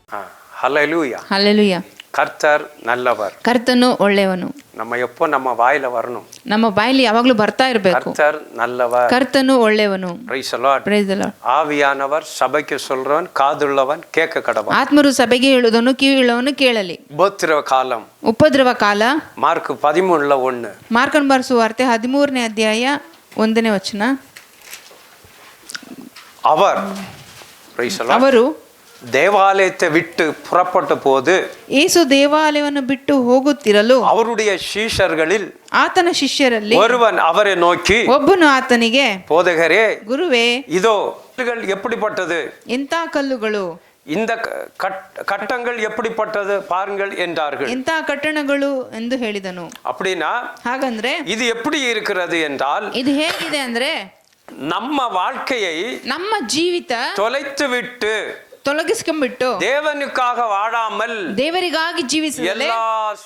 ஹல்லேலூயா. ஹல்லேலூயா. கர்த்தர் நல்லவர். ಕರ್ತನು ಒಳ್ಳೆಯವನು. ನಮ್ಮ ಬಾಯಿல வரணும். ನಮ್ಮ ಬಾಯಲ್ಲಿ ಯಾವಾಗಲೂ ಬರ್ತಾ ಇರಬೇಕು. கர்த்தர் நல்லவர். ಕರ್ತನು ಒಳ್ಳೆಯವನು. Praise the Lord. Praise the Lord. ஆவியானவர் சபைக்கு சொல்றவன் காதுள்ளவன் கேட்க கடவன். ಆತ್ಮರು ಸಭೆಗೆ ಹೇಳುವುದನ್ನು ಕಿವಿಯುಳ್ಳವನು ಕೇಳಲಿ. ಉಪದ್ರವ ಕಾಲಂ. ಉಪದ್ರವ ಕಾಲ. ಮಾರ್ಕ್ 13:1. ಮಾರ್ಕನ ಬರೆಸುವಾರ್ತೆ 13ನೇ ಅಧ್ಯಾಯ 1ನೇ ವಚನ. அவர் Praise the Lord. ಅವರು தேவாலயத்தை விட்டு புறப்பட்ட போது ಯೇಸು ದೇವಾಲಯವನ್ನು ಬಿಟ್ಟು ಹೋಗುತ್ತಿರಲು அவருடைய சீஷர்களில் ಆತನ ಶಿಷ್ಯರಲ್ಲಿ ஒருவன் அவரை நோக்கி ಒಬ್ಬನು ಆತನಿಗೆ, போதகரே, ಗುರುವೇ, இதோ கல்லுகள் எப்படிப்பட்டது, ಎಂಥ ಕಲ್ಲುಗಳು, இந்த கட்டங்கள் எப்படிப்பட்டது பாருங்கள் என்றார்கள். ಎಂಥ ಕಟ್ಟಣಗಳು ಎಂದು ಹೇಳಿದನು. அப்படின்னா ಹಾಗಂದ್ರೆ இது எப்படி இருக்கிறது என்றால், ಇದು ಹೇಗಿದೆ ಅಂದ್ರೆ நம்ம வாழ்க்கையை ನಮ್ಮ ಜೀವಿತ தொலைத்து விட்டு ತೊಲಗಿಸ್ಕೊಂಡ್ಬಿಟ್ಟು தேவனுக்காக வாழாமல் ದೇವರಿಗಾಗಿ ಜೀವಿಸದೆ எல்லா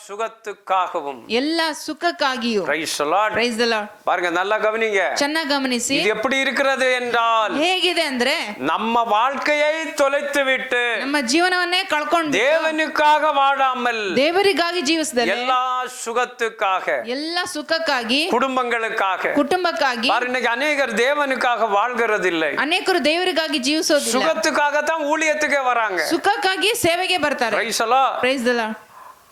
சுகத்துக்காகவும் ಎಲ್ಲ ಸುಖಕ್ಕಾಗಿಯೂ. Praise the Lord. Praise the Lord. பாருங்க, நல்லா கவனிங்க. ಚೆನ್ನಾಗಿ ಗಮನಿಸಿ. இது எப்படி இருக்கிறது என்றால், ಹೇಗಿದೆ ಅಂದ್ರೆ நம்ம வாழ்க்கையை தொலைத்து விட்டு ನಮ್ಮ ಜೀವನವನ್ನೇ ಕಳ್ಕೊಂಡು தேவனுக்காக வாழாமல் ದೇವರಿಗಾಗಿ ಜೀವಿಸದೆ எல்லா சுகத்துக்காக, ಎಲ್ಲ ಸುಖಕ್ಕಾಗಿ, குடும்பங்களுக்காக. ಕುಟುಂಬಕ್ಕಾಗಿ. பாருங்க, இன்னைக்கு அநேகர் தேவனுக்காக வாழ்கிறது இல்லை, ಅನೇಕರು ದೇವರಿಗಾಗಿ ಜೀವಿಸೋದಿಲ್ಲ, சுகத்துக்காகத்தான் ஊழியத்துக்கே வராங்க, ಸುಖಕ್ಕಾಗಿ ಸೇವೆಗೆ ಬರ್ತಾರೆ. Praise the Lord. Praise the Lord.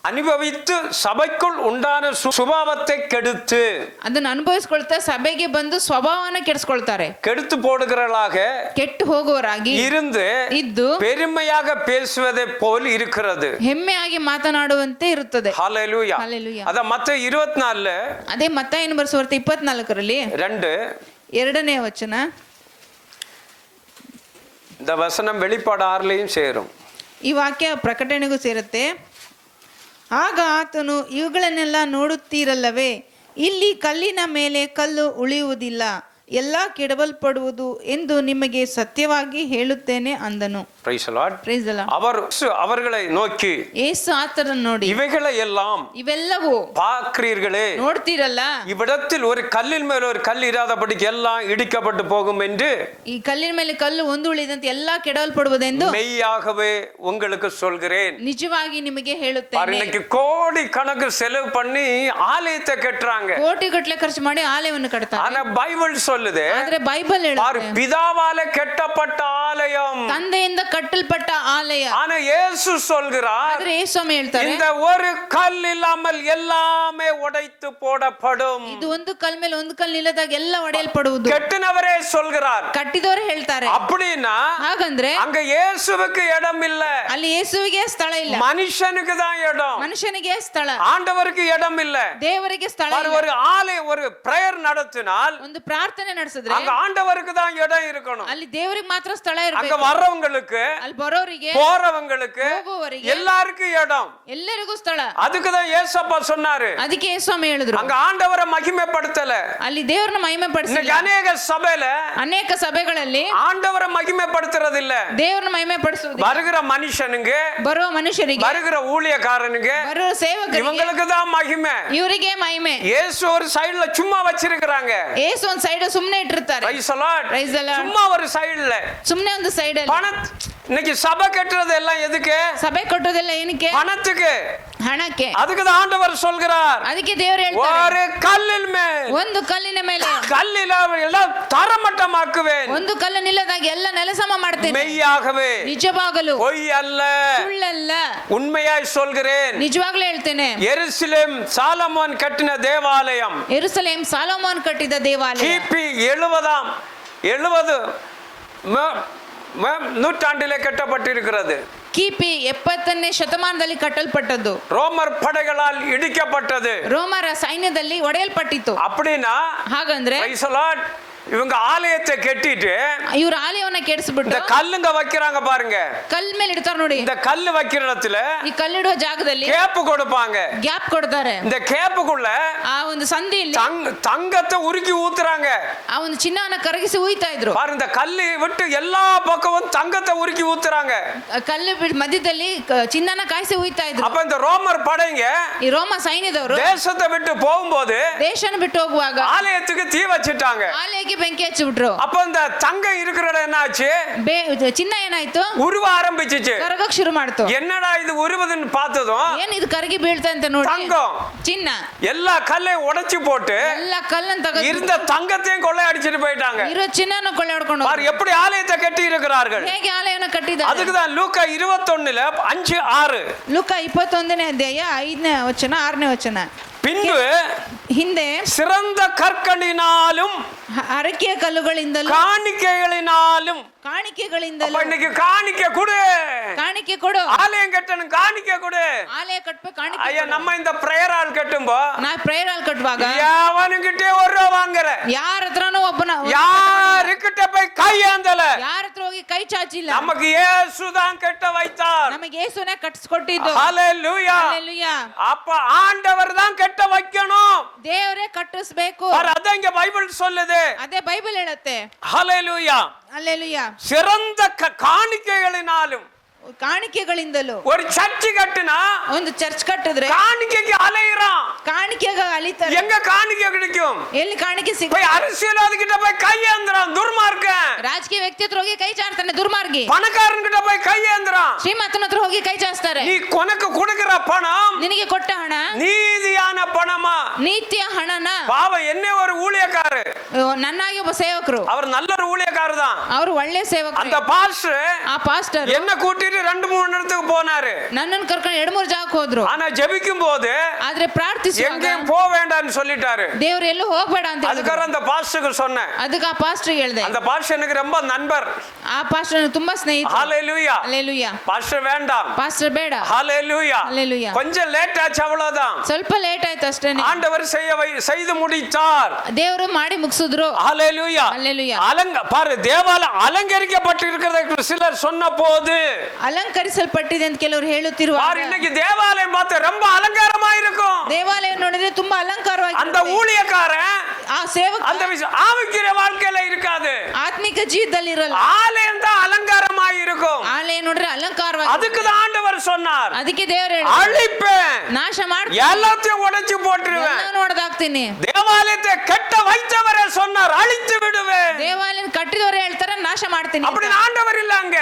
அனுபவித்து சபைக்குள் உண்டான சுபாவத்தை கெடுத்து ಅದನ್ನ ಅನುಭವಿಸ್ಕೊಳ್ತಾ ಸಭೆಗೆ ಬಂದು ಸ್ವಭಾವನ ಕೆಡಿಸ್ಕೊಳ್ತಾರೆ. கெடுத்து போடுகிறவர்களாக ಕೆಟ್ಟು ಹೋಗುವವರಾಗಿ இருந்து ಇದ್ದು பெருமையாக பேசுவதை போல் இருக்கிறது. ಹೆಮ್ಮೆಯಾಗಿ ಮಾತನಾಡುವಂತೆ ಇರುತ್ತದೆ. ஹல்லேலூயா. Hallelujah. அத மத்தேயு 24 ಅದೇ ಮತ್ತಾಯನ ಬರೆಸುವಾರ್ತೆ 24ರಲ್ಲಿ 2 2ನೇ ವಚನ. இந்த வசனம் வெளிப்பாடு 6லயும் சேரும். ಈ ವಾಕ್ಯ ಪ್ರಕಟಣೆಗೂ ಸೇರುತ್ತೆ. ಆಗ ಆತನು, ಇವುಗಳನ್ನೆಲ್ಲ ನೋಡುತ್ತೀರಲ್ಲವೇ, ಇಲ್ಲಿ ಕಲ್ಲಿನ ಮೇಲೆ ಕಲ್ಲು ಉಳಿಯುವುದಿಲ್ಲ, ಎಲ್ಲ ಕೆಡವಲ್ಪಡುವುದು ಎಂದು ನಿಮಗೆ ಸತ್ಯವಾಗಿ ಹೇಳುತ್ತೇನೆ ಅಂದನು. Praise the Lord. Praise the Lord. அவர்களை நோக்கி, ಯೇಸು ಆತನನ್ನು ನೋಡಿ, இவைகளை எல்லாம் ಇವೆಲ್ಲವೂ பார்க்கிறீர்களே, ನೋಡ್ತೀರಲ್ಲ, இவ்விடத்தில் ஒரு கல்லின் மேல் ஒரு கல் இராதபடிக்கு எல்லாம் இடிக்கப்பட்டு போகும் என்று ಈ ಕಲ್ಲಿನ ಮೇಲೆ ಕಲ್ಲು ಒಂದು ಉಳಿದಂತೆ ಎಲ್ಲ ಕೆಡವಲ್ಪಡುವುದೆಂದು மெய்யாகவே உங்களுக்கு சொல்கிறேன். ನಿಜವಾಗಿ ನಿಮಗೆ ಹೇಳುತ್ತೇನೆ. இன்னைக்கு கோடி கணக்கு செலவு பண்ணி ஆலயத்தை கட்டுறாங்க, ಕೋಟಿಗಟ್ಟಲೆ ಖರ್ಚು ಮಾಡಿ ಆಲಯವನ್ನು ಕಟ್ತಾರೆ. ஆனா பைபிள் சொல்லுது, ಆದ್ರೆ ಬೈಬಲ್ பாரு, ಹೇಳುತ್ತೆ பிதாவால கட்டப்பட்ட ஆலயம், ತಂದೆಯಿಂದ ಕಟ್ಟಲ್ಪಟ್ಟ ಆಲಯ. ஆனா இயேசு சொல்கிறார், ಆದ್ರೆ ಯೇಸು ಹೇಳ್ತಾರೆ, இந்த ஒரு கல் இல்லாமல் எல்லாமே உடைத்து போடப்படும். ಇದು ಒಂದು ಕಲ್ ಮೇಲೆ ಒಂದು ಕಲ್ ನಿಲ್ಲದಾಗ ಎಲ್ಲ ಒಡೆಯಲ್ಪಡುವುದು. கட்டினவரே சொல்கிறார். ಕಟ್ಟಿದವರು ಹೇಳ್ತಾರೆ. அப்படின்னா ಹಾಗಂದ್ರೆ அங்க இயேசுவுக்கு இடம் இல்ல, ಅಲ್ಲಿ ಯೇಸುವಿಗೆ ಸ್ಥಳ ಇಲ್ಲ, மனுஷனுக்கு தான் இடம். ಮನುಷ್ಯನಿಗೆ ಸ್ಥಳ, ஆண்டவருக்கு இடம் இல்ல. ದೇವರಿಗೆ ಸ್ಥಳ ಇಲ್ಲ. ஒரு ஆலயம், ஒரு பிரேயர் நடத்தினால் ಒಂದು ಪ್ರಾರ್ಥನೆ ನಡೆಸಿದ್ರೆ அங்க ஆண்டவருக்கு தான் இடம் இருக்கணும். ಅಲ್ಲಿ ದೇವರಿಗೆ ಮಾತ್ರ ಸ್ಥಳ அங்க ಇರಬೇಕು. வர்றவங்களுக்கு, ಅಲ್ಲಿ ಬರೋರಿಗೆ, போறவங்களுக்கு, ಹೋಗುವವರಿಗೆ எல்லாருக்கும் இடம். ಎಲ್ಲರಿಗೂ ಸ್ಥಳ. அதுக்கு தான் இயேசப்பா சொன்னாரு. ಅದಕ್ಕೆ ಯೇಸು ಹೇಳಿದ್ರು, அங்க ஆண்டவரை மகிமைப்படுத்தல. ಅಲ್ಲಿ ದೇವರನ್ನ ಮಹಿಮೆ ಪಡಿಸಲಿಲ್ಲ. இன்னைக்கு அநேக சபையில ಅನೇಕ ಸಭೆಗಳಲ್ಲಿ ஆண்டவரை மகிமைப்படுத்துறது இல்ல. ದೇವರನ್ನ ಮಹಿಮೆ ಪಡಿಸುವುದು வருகிற மனுஷனுங்க, ಬರುವ ಮನುಷ್ಯರಿಗೆ, வருகிற ஊழியக்காரனுங்க, ಬರುವ ಸೇವಕರಿಗೆ, இவங்களுக்கு தான் மகிமை. ಇವರಿಗೆ ಮಹಿಮೆ. இயேசு ஒரு சைடுல சும்மா வச்சிருக்காங்க. ಯೇಸು ಒಂದು ಸೈಡ್ ಸುಮ್ಮನೆ ಇಟ್ಟಿರ್ತಾರೆ. Praise the Lord. Praise the Lord. சும்மா ஒரு சைடுல ಸುಮ್ಮನೆ ಒಂದು ಸೈಡ್ ಅಲ್ಲಿ. இன்னைக்கு சபை கட்டுறது எல்லாம் எதுக்கு? ಸಭೆ ಕೊಟ್ಟೋದೆಲ್ಲ ಏನಕ್ಕೆ? பணத்துக்கு, ಹಣಕ್ಕೆ. அதுக்கு தான் ஆண்டவர் சொல்கிறார், ಅದಕ್ಕೆ ದೇವರು ಹೇಳ್ತಾರೆ, ஒரு கல்லின் மேல், ಒಂದು ಕಲ್ಲಿನ ಮೇಲೆ கல்லில் எல்லாம் தரமட்டமாக்குவேன், ಒಂದು ಕಲ್ಲು ನಿಲ್ಲದಾಗ ಎಲ್ಲ ನೆಲಸಮ ಮಾಡ್ತೇನೆ. மெய்யாகவே, ನಿಜವಾಗಲು, பொய் அல்ல, ಸುಳ್ಳಲ್ಲ, உண்மையாய் சொல்கிறேன். ನಿಜವಾಗ್ಲೂ ಹೇಳ್ತೇನೆ. எருசலேம் சாலமோன் கட்டின தேவாலயம், ಯೆರೂಸಲೇಮ್ ಸಾಲೋಮೋನ್ ಕಟ್ಟಿದ ದೇವಾಲಯ கிபி 70 நூற்றாண்டிலே கட்டப்பட்டிருக்கிறது. ಕಿಪಿ 70ನೇ ಶತಮಾನದಲ್ಲಿ ಕಟ್ಟಲ್ಪಟ್ಟದ್ದು. ரோமர் படைகளால் இடிக்கப்பட்டது. ರೋಮರ ಸೈನ್ಯದಲ್ಲಿ ಒಡೆಯಲ್ಪಟ್ಟಿತು. அப்படின்னா ಹಾಗಂದ್ರೆ Praise the Lord. இவங்க ஆலயத்தை கட்டிட்டு ಇವ್ರ ಆಲಯವನ್ನ ಕೆಡಿಸ್ಬಿಟ್ಟು இந்த கல்லுங்க வைக்கிறாங்க பாருங்க. ಕಲ್ ಮೇಲೆ ಇಡ್ತಾರ ನೋಡಿ. இந்த கல்லு வைக்கிற இடத்துல ಈ ಕಲ್ಲಿಡುವ ಜಾಗದಲ್ಲಿ கேப் கொடுப்பாங்க. ಗ್ಯಾಪ್ ಕೊಡ್ತಾರೆ. இந்த கேப்புக்குள்ள ಆ ಒಂದು ಸಂಧಿಯಲ್ಲಿ தங்கத்தை உருக்கி ஊத்துறாங்க. ಆ ಒಂದು ಚಿನ್ನವನ್ನ ಕರಗಿಸಿ ಉಯ್ತಾ ಇದ್ರು. பாருங்க, இந்த கல்லு விட்டு எல்லா பக்கமும் தங்கத்தை உருக்கி ஊத்துறாங்க. ಕಲ್ಲು ಮಧ್ಯದಲ್ಲಿ ಚಿನ್ನನ ಕಾಯಿಸಿ ಉಯ್ತಾ ಇದ್ರು. அப்ப இந்த ரோமர் படைங்க, ಈ ರೋಮ ಸೈನ್ಯದವರು தேசத்தை விட்டு போகும்போது ದೇಶನ ಬಿಟ್ಟು ಹೋಗುವಾಗ ஆலயத்துக்கு தீ வச்சிட்டாங்க. ಆಲಯಕ್ಕೆ ಬೆಂಕಿ ಹಚ್ಚಿಬಿಟ್ರು. அப்ப இந்த தங்கம் இருக்கிற இடம் என்ன ஆச்சு? ಚಿನ್ನ ಏನಾಯ್ತು? உருவ ஆரம்பிச்சிச்சு. ಕರಗಕ್ ಶುರು ಮಾಡ್ತು. என்னடா இது உருவதுன்னு பார்த்ததும் ಏನ್ ಇದು ಕರಗಿ ಬೀಳ್ತಾ ಅಂತ ನೋಡಿ தங்கம் ಚಿನ್ನ எல்லா கல்லையும் உடைச்சு போட்டு ಎಲ್ಲ ಕಲ್ಲನ್ನು ತೆಗೆದು இருந்த தங்கத்தையும் கொள்ளை அடிச்சிட்டு போயிட்டாங்க. ಇರೋ ಚಿನ್ನನ ಕೊಳ್ಳೆ ಹೊಡ್ಕೊಂಡು பாரு எப்படி ஆலயத்தை கட்டி இருக்கிறார்கள். ಹೇಗೆ ಆಲಯವನ್ನು ಕಟ್ಟಿದ್ದಾರೆ. அதுக்கு தான் லூக்கா 21ல 5:6 ಲೂಕ 21ನೇ ಅಧ್ಯಾಯ 5ನೇ ವಚನ 6ನೇ ವಚನ. பின்பு ಹಿಂದೆ சிறந்த கற்களினாலும் ಅರಕೆಯ ಕಲ್ಲುಗಳಿಂದಲೂ காணிக்கைகளினாலும் ಕಾಣಿಕೆಗಳಿಂದಲೂ இன்னைக்கு காணிக்கை கொடு, ಕಾಣಿಕೆ ಕೊಡು, ஆலயம் கட்டணும், காணிக்கை கொடு. ಆಲಯ ಕಟ್ಟಬೇಕು, ಕಾಣಿಕೆ ஐயா ಕೊಡು. நம்ம இந்த பிரேயர் ஆல் கட்டும்போ ನಾ ಪ್ರೇಯರ್ ಹಾಲ್ ಕಟ್ಟುವಾಗ எவனுக்கிட்டே ஒரு ரூபா வாங்குற, ಯಾರ ಹತ್ರನೂ ಒಬ್ಬನ யாருக்கிட்ட போய் கையாந்தல. ಯಾರ ಹತ್ರ ಹೋಗಿ ಕೈ ಚಾಚಿಲ್ಲ. நமக்கு இயேசு தான் கட்ட வைத்தார். ನಮಗೆ ಯೇಸುನೇ ಕಟ್ಟಿಸ್ಕೊಟ್ಟಿದ್ದು. ஹalleluya. ಹಲ್ಲೆಲೂಯಾ. அப்ப ஆண்டவர் தான் கட்ட வைக்கணும். ದೇವರೇ ಕಟ್ಟಿಸ್ಬೇಕು. அதான் இங்க பைபிள் சொல்லுது. ಅದೇ ಬೈಬಲ್ ಹೇಳುತ್ತೆ. ஹalleluya. ಹಲ್ಲೆಲೂಯಾ. சிறந்த காணிக்கைகளினாலும் ಕಾಣಿಕೆಗಳಿಂದಲೂ ஒரு சர்ச் கட்டுனா ಒಂದು ಚರ್ಚ್ ಕಟ್ಟಿದ್ರೆ காணிக்கைக்கு அலையறான். ಕಾಣಿಕೆಗೆ ಅಲಿತಾರೆ. எங்க காணிக்கை கிடைக்கும்? ಎಲ್ಲಿ ಕಾಣಿಕೆ போய் ಸಿಗುತ್ತೆ? அரசியல்வாதி கிட்ட போய் கையேந்திரான் துர்மார்க்கன். ರಾಜಕೀಯ ವ್ಯಕ್ತಿ ಹತ್ರ ಹೋಗಿ ಕೈ ಚಾಡ್ತಾನೆ ದುರ್ಮಾರ್ಗಿ. பணக்காரன் கிட்ட போய் கையேந்திரான். ಶ್ರೀಮಂತನ ಹತ್ರ ಹೋಗಿ ಕೈ ಚಾಚ್ತಾರೆ. நீ உனக்கு கொடுக்கிற பணம் ನಿನಗೆ ಕೊಟ್ಟ ಹಣ நீதியான பணமா? ನೀತಿಯ ಹಣನ? பாவம் என்ன ஒரு ஊழியக்காரர், ನನ್ನಾಗಿ ಒಬ್ಬ ಸೇವಕರು, அவர் நல்ல ஒரு ஊழியக்காரர் தான். ಅವರು ಒಳ್ಳೆ ಸೇವಕರು. அந்த பாஸ்டர் ಆ ಪಾಸ್ಟರ್ என்ன கூட்டிட்டு 2-3 இடத்துக்கு போனாரு. ನನ್ನನ್ನು ಕರ್ಕೊಂಡು 2-3 ಜಾಗಕ್ಕೆ ಹೋದ್ರು. ஆனா ஜெபிக்கும் போது ಆದ್ರೆ ಪ್ರಾರ್ಥಿಸುವಾಗ எங்கேயும் போக வேண்டாம்னு சொல்லிட்டாரு. ದೇವರು ಎಲ್ಲೂ ಹೋಗ್ಬೇಡ ಅಂತ ಹೇಳಿದ್ರು. அதுக்காக அந்த பாஸ்டருக்கு சொன்னேன். ಅದಕ್ಕೆ ಆ ಪಾಸ್ಟರ್ ಹೇಳ್ದೆ. அந்த பாஸ்டர் எனக்கு ரொம்ப நண்பர். ಆ ಪಾಸ್ಟರ್ ತುಂಬಾ ಸ್ನೇಹಿತ. ஹalleluya. ಹಲ್ಲೆಲೂಯಾ. பாஸ்டர் வேண்டாம். ಪಾಸ್ಟರ್ ಬೇಡ. ஹalleluya. ಹಲ್ಲೆಲೂಯಾ. கொஞ்சம் லேட் ஆச்சு அவ்வளவுதான். ಸ್ವಲ್ಪ ಲೇಟ್ ಆಯ್ತು ಅಷ್ಟೇನೆ. ஆண்டவர் செய்து முடித்தார். ದೇವರು ಮಾಡಿ ಮುಗಿಸಿದ್ರು. ஹalleluya. ಹಲ್ಲೆಲೂಯಾ. பாரு தேவாலயம் அலங்கரிக்கப்பட்டு இருக்கிறதை சிலர் சொன்ன போது ಅಲಂಕರಿಸಲ್ಪಟ್ಟಿದೆ ಅಂತ ಕೆಲವರು ಹೇಳುತ್ತಿರುವಾಗ பாரு இன்னைக்கு தேவாலயம் பார்த்து ரொம்ப அலங்காரமா இருக்கும். ದೇವಾಲಯ ನೋಡಿದ್ರೆ ತುಂಬಾ ಅಲಂಕಾರವಾಗಿ அந்த ஊழியக்காரன் ಆ ಸೇವಕ அந்த ஆவிக்கிற வாழ்க்கையில இருக்காது. ಆತ್ಮಿಕ ಜೀವಿತದಲ್ಲಿ ಇರಲ್ಲ. ஆலயம் தான் அலங்காரமா இருக்கும். ಆಲಯ ನೋಡ್ರೆ ಅಲಂಕಾರವಾಗಿ. அதுக்கு தான் ஆண்டவர் சொன்னார், ಅದಕ್ಕೆ ದೇವರು ಹೇಳಿದ್ರು, அழிப்பேன், ನಾಶ ಮಾಡ್ತೀನಿ, எல்லாத்தையும் உடைச்சு போட்டுருவேன். ಎಲ್ಲಾನು ಹೊಡೆದಾಕ್ತೀನಿ. தேவாலயத்தை கட்ட வைத்தவரே சொன்னார், அழித்து விடுவேன். ದೇವಾಲಯ ಕಟ್ಟಿದವರೇ ಹೇಳ್ತಾರೆ ನಾಶ ಮಾಡ್ತೀನಿ. அப்படி ஆண்டவர் இல்ல, அங்க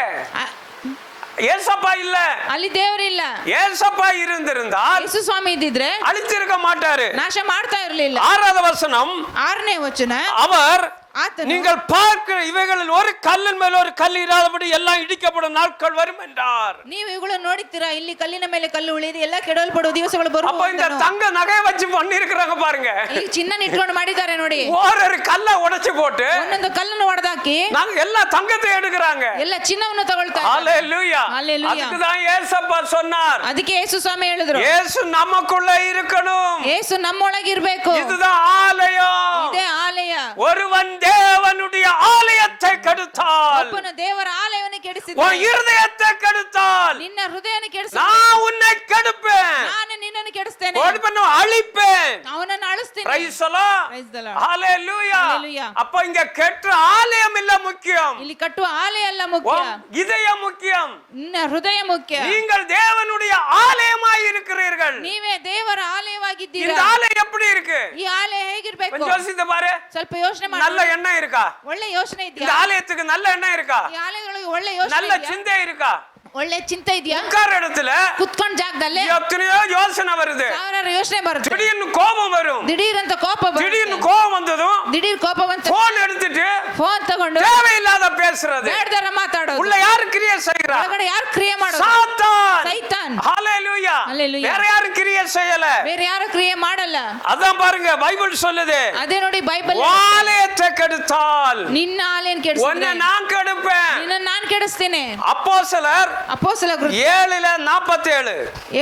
ஏசப்பா இல்ல. ಅಲ್ಲಿ ದೇವರಿಲ್ಲ. ஏசப்பா இருந்திருந்தால் ಯೇಸು ಸ್ವಾಮಿ ಇದ್ದಿದ್ರೆ அழிச்சிருக்க மாட்டாரு. ನಾಶ ಮಾಡ್ತಾ ಇರಲಿಲ್ಲ. 6வது வசனம், 6ನೇ ವಚನ, அவர் ಆತನು நீங்கள் பார்க்கிற இவைகளில் ஒரு கல்லின் மேல் ஒரு கல் இராதபடி எல்லாம் இடிக்கப்படும் நாட்கள் வரும் என்றார். ನೀವು ಇವುಗಳನ್ನು ನೋಡುತ್ತೀರಾ, ಇಲ್ಲಿ ಕಲ್ಲಿನ ಮೇಲೆ ಕಲ್ಲು ಉಳಿದು ಎಲ್ಲ ಕೆಡವಲ್ಪಡುವ ದಿವಸಗಳು அப்ப இந்த ಬರುವುದು. தங்க நகை வச்சு பண்ணி இருக்கிறாங்க பாருங்க. ಈ ಚಿನ್ನ ಇಟ್ಕೊಂಡು ಮಾಡಿದ್ದಾರೆ ನೋಡಿ. ஒரு கல்லை உடைச்சு போட்டு ಒಂದೊಂದು ಕಲ್ಲನ್ನು ಹೊಡೆದಾಕಿ நாங்க எல்லா தங்கத்தை எடுக்கிறாங்க. ಎಲ್ಲ ಚಿನ್ನವನ್ನು ತಗೊಳ್ತಾರೆ. ஹalleluya. ஹalleluya. அதுக்கு தான் ஏசப்பா சொன்னார், ಅದಕ್ಕೆ ಯೇಸು ಸ್ವಾಮಿ ಹೇಳಿದ್ರು, இயேசு நமக்குள்ள இருக்கணும். ಯೇಸು ನಮ್ಮೊಳಗೆ ಇರಬೇಕು. இதுதான் ஆலயம். ಇದೇ ಆಲಯ. ஒருவன் தேவனுடைய ஆலயத்தை கெடுத்தால், ಒಬ್ಬನು ದೇವರ ಆಲಯವನ್ನು ಕೆಡಿಸಿದ, உன் இருதயத்தை கெடுத்தால், ನಿನ್ನ ಹೃದಯವನ್ನು ಕೆಡಿಸಿದ, நான் உன்னை கெடுப்பேன், ನಾನು ನಿನ್ನನ್ನು ಕೆಡಿಸ್ತೇನೆ, ஒருவனை அழிப்பேன். ಅವನನ್ನು ಅಳಿಸ್ತೀನಿ. Praise the Lord. Praise the Lord. Hallelujah. Hallelujah. அப்ப இங்க கெட்ட ஆலயம் இல்ல முக்கியம், ಇಲ್ಲಿ ಕಟ್ಟುವ ಆಲಯ ಅಲ್ಲ ಮುಖ್ಯ, உன் இதயம் முக்கியம். ನಿನ್ನ ಹೃದಯ ಮುಖ್ಯ. நீங்கள் தேவனுடைய ஆலயமாய் இருக்கிறீர்கள். ನೀವೇ ದೇವರ ಆಲಯವಾಗಿದ್ದೀರಾ. இந்த ஆலயம் எப்படி இருக்கு? ಈ ಆಲಯ ಹೇಗಿರ್ಬೇಕು? கொஞ்சம் யோசித்து பாரு. ಸ್ವಲ್ಪ ಯೋಚನೆ ಮಾಡಿ. நல்ல எண்ணம் இருக்கா? ಒಳ್ಳೆ ಯೋಚನೆ இந்த ಇದೆಯಾ? ஆலயத்துக்கு நல்ல எண்ணம் இருக்கா? ಈ ಆಲಯಗಳಿಗೆ ಒಳ್ಳೆ ಯೋಚನೆ நல்ல ಇದೆಯಾ? சிந்தை இருக்கா? ಒಳ್ಳೆ ಚಿಂತೆ ಇದೆಯಾ? உட்கார இடத்துல ಕುತ್ಕೊಂಡ್ ಜಾಗದಲ್ಲಿ எத்தனையோ யோசனை வருது. ಸಾವಿರಾರು ಯೋಚನೆ ಬರುತ್ತೆ. திடீர்னு கோபம் வரும். ದಿಢೀರಂತ ಕೋಪ திடீர்னு ಬರುತ್ತೆ. கோபம் வந்ததும் ದಿಢೀರ್ ಕೋಪ ಬಂತು, போன் எடுத்துட்டு ಫೋನ್ ತಗೊಂಡು தேவையில்லாத பேசுறது. ಬೇಡದರ ಮಾತಾಡೋದು. உள்ள யாரு கிரியை செய்யறா? ಒಳಗಡೆ ಯಾರು ಕ್ರಿಯೆ ಮಾಡೋದು? சாத்தான். ಸೈತಾನ್. ஹalleluya. Hallelujah. வேற யாரும் கிரியை செய்யல. ಬೇರೆ ಯಾರು ಕ್ರಿಯೆ ಮಾಡಲ್ಲ. அதான் பாருங்க பைபிள் சொல்லுது, ಅದೇ ನೋಡಿ ಬೈಬಲ್, ஆலயத்தை கெடுத்தால் ನಿನ್ನ ಆಲಯನ உன்னை ಕೆಡಿಸಿದ್ರೆ நான் கெடுப்பேன். ನಿನ್ನ ನಾನು ಕೆಡಿಸ್ತೇನೆ. அப்போஸ்தலர் ಅಪೊಸ್ತಲ ಕೃತ್ಯ 7:47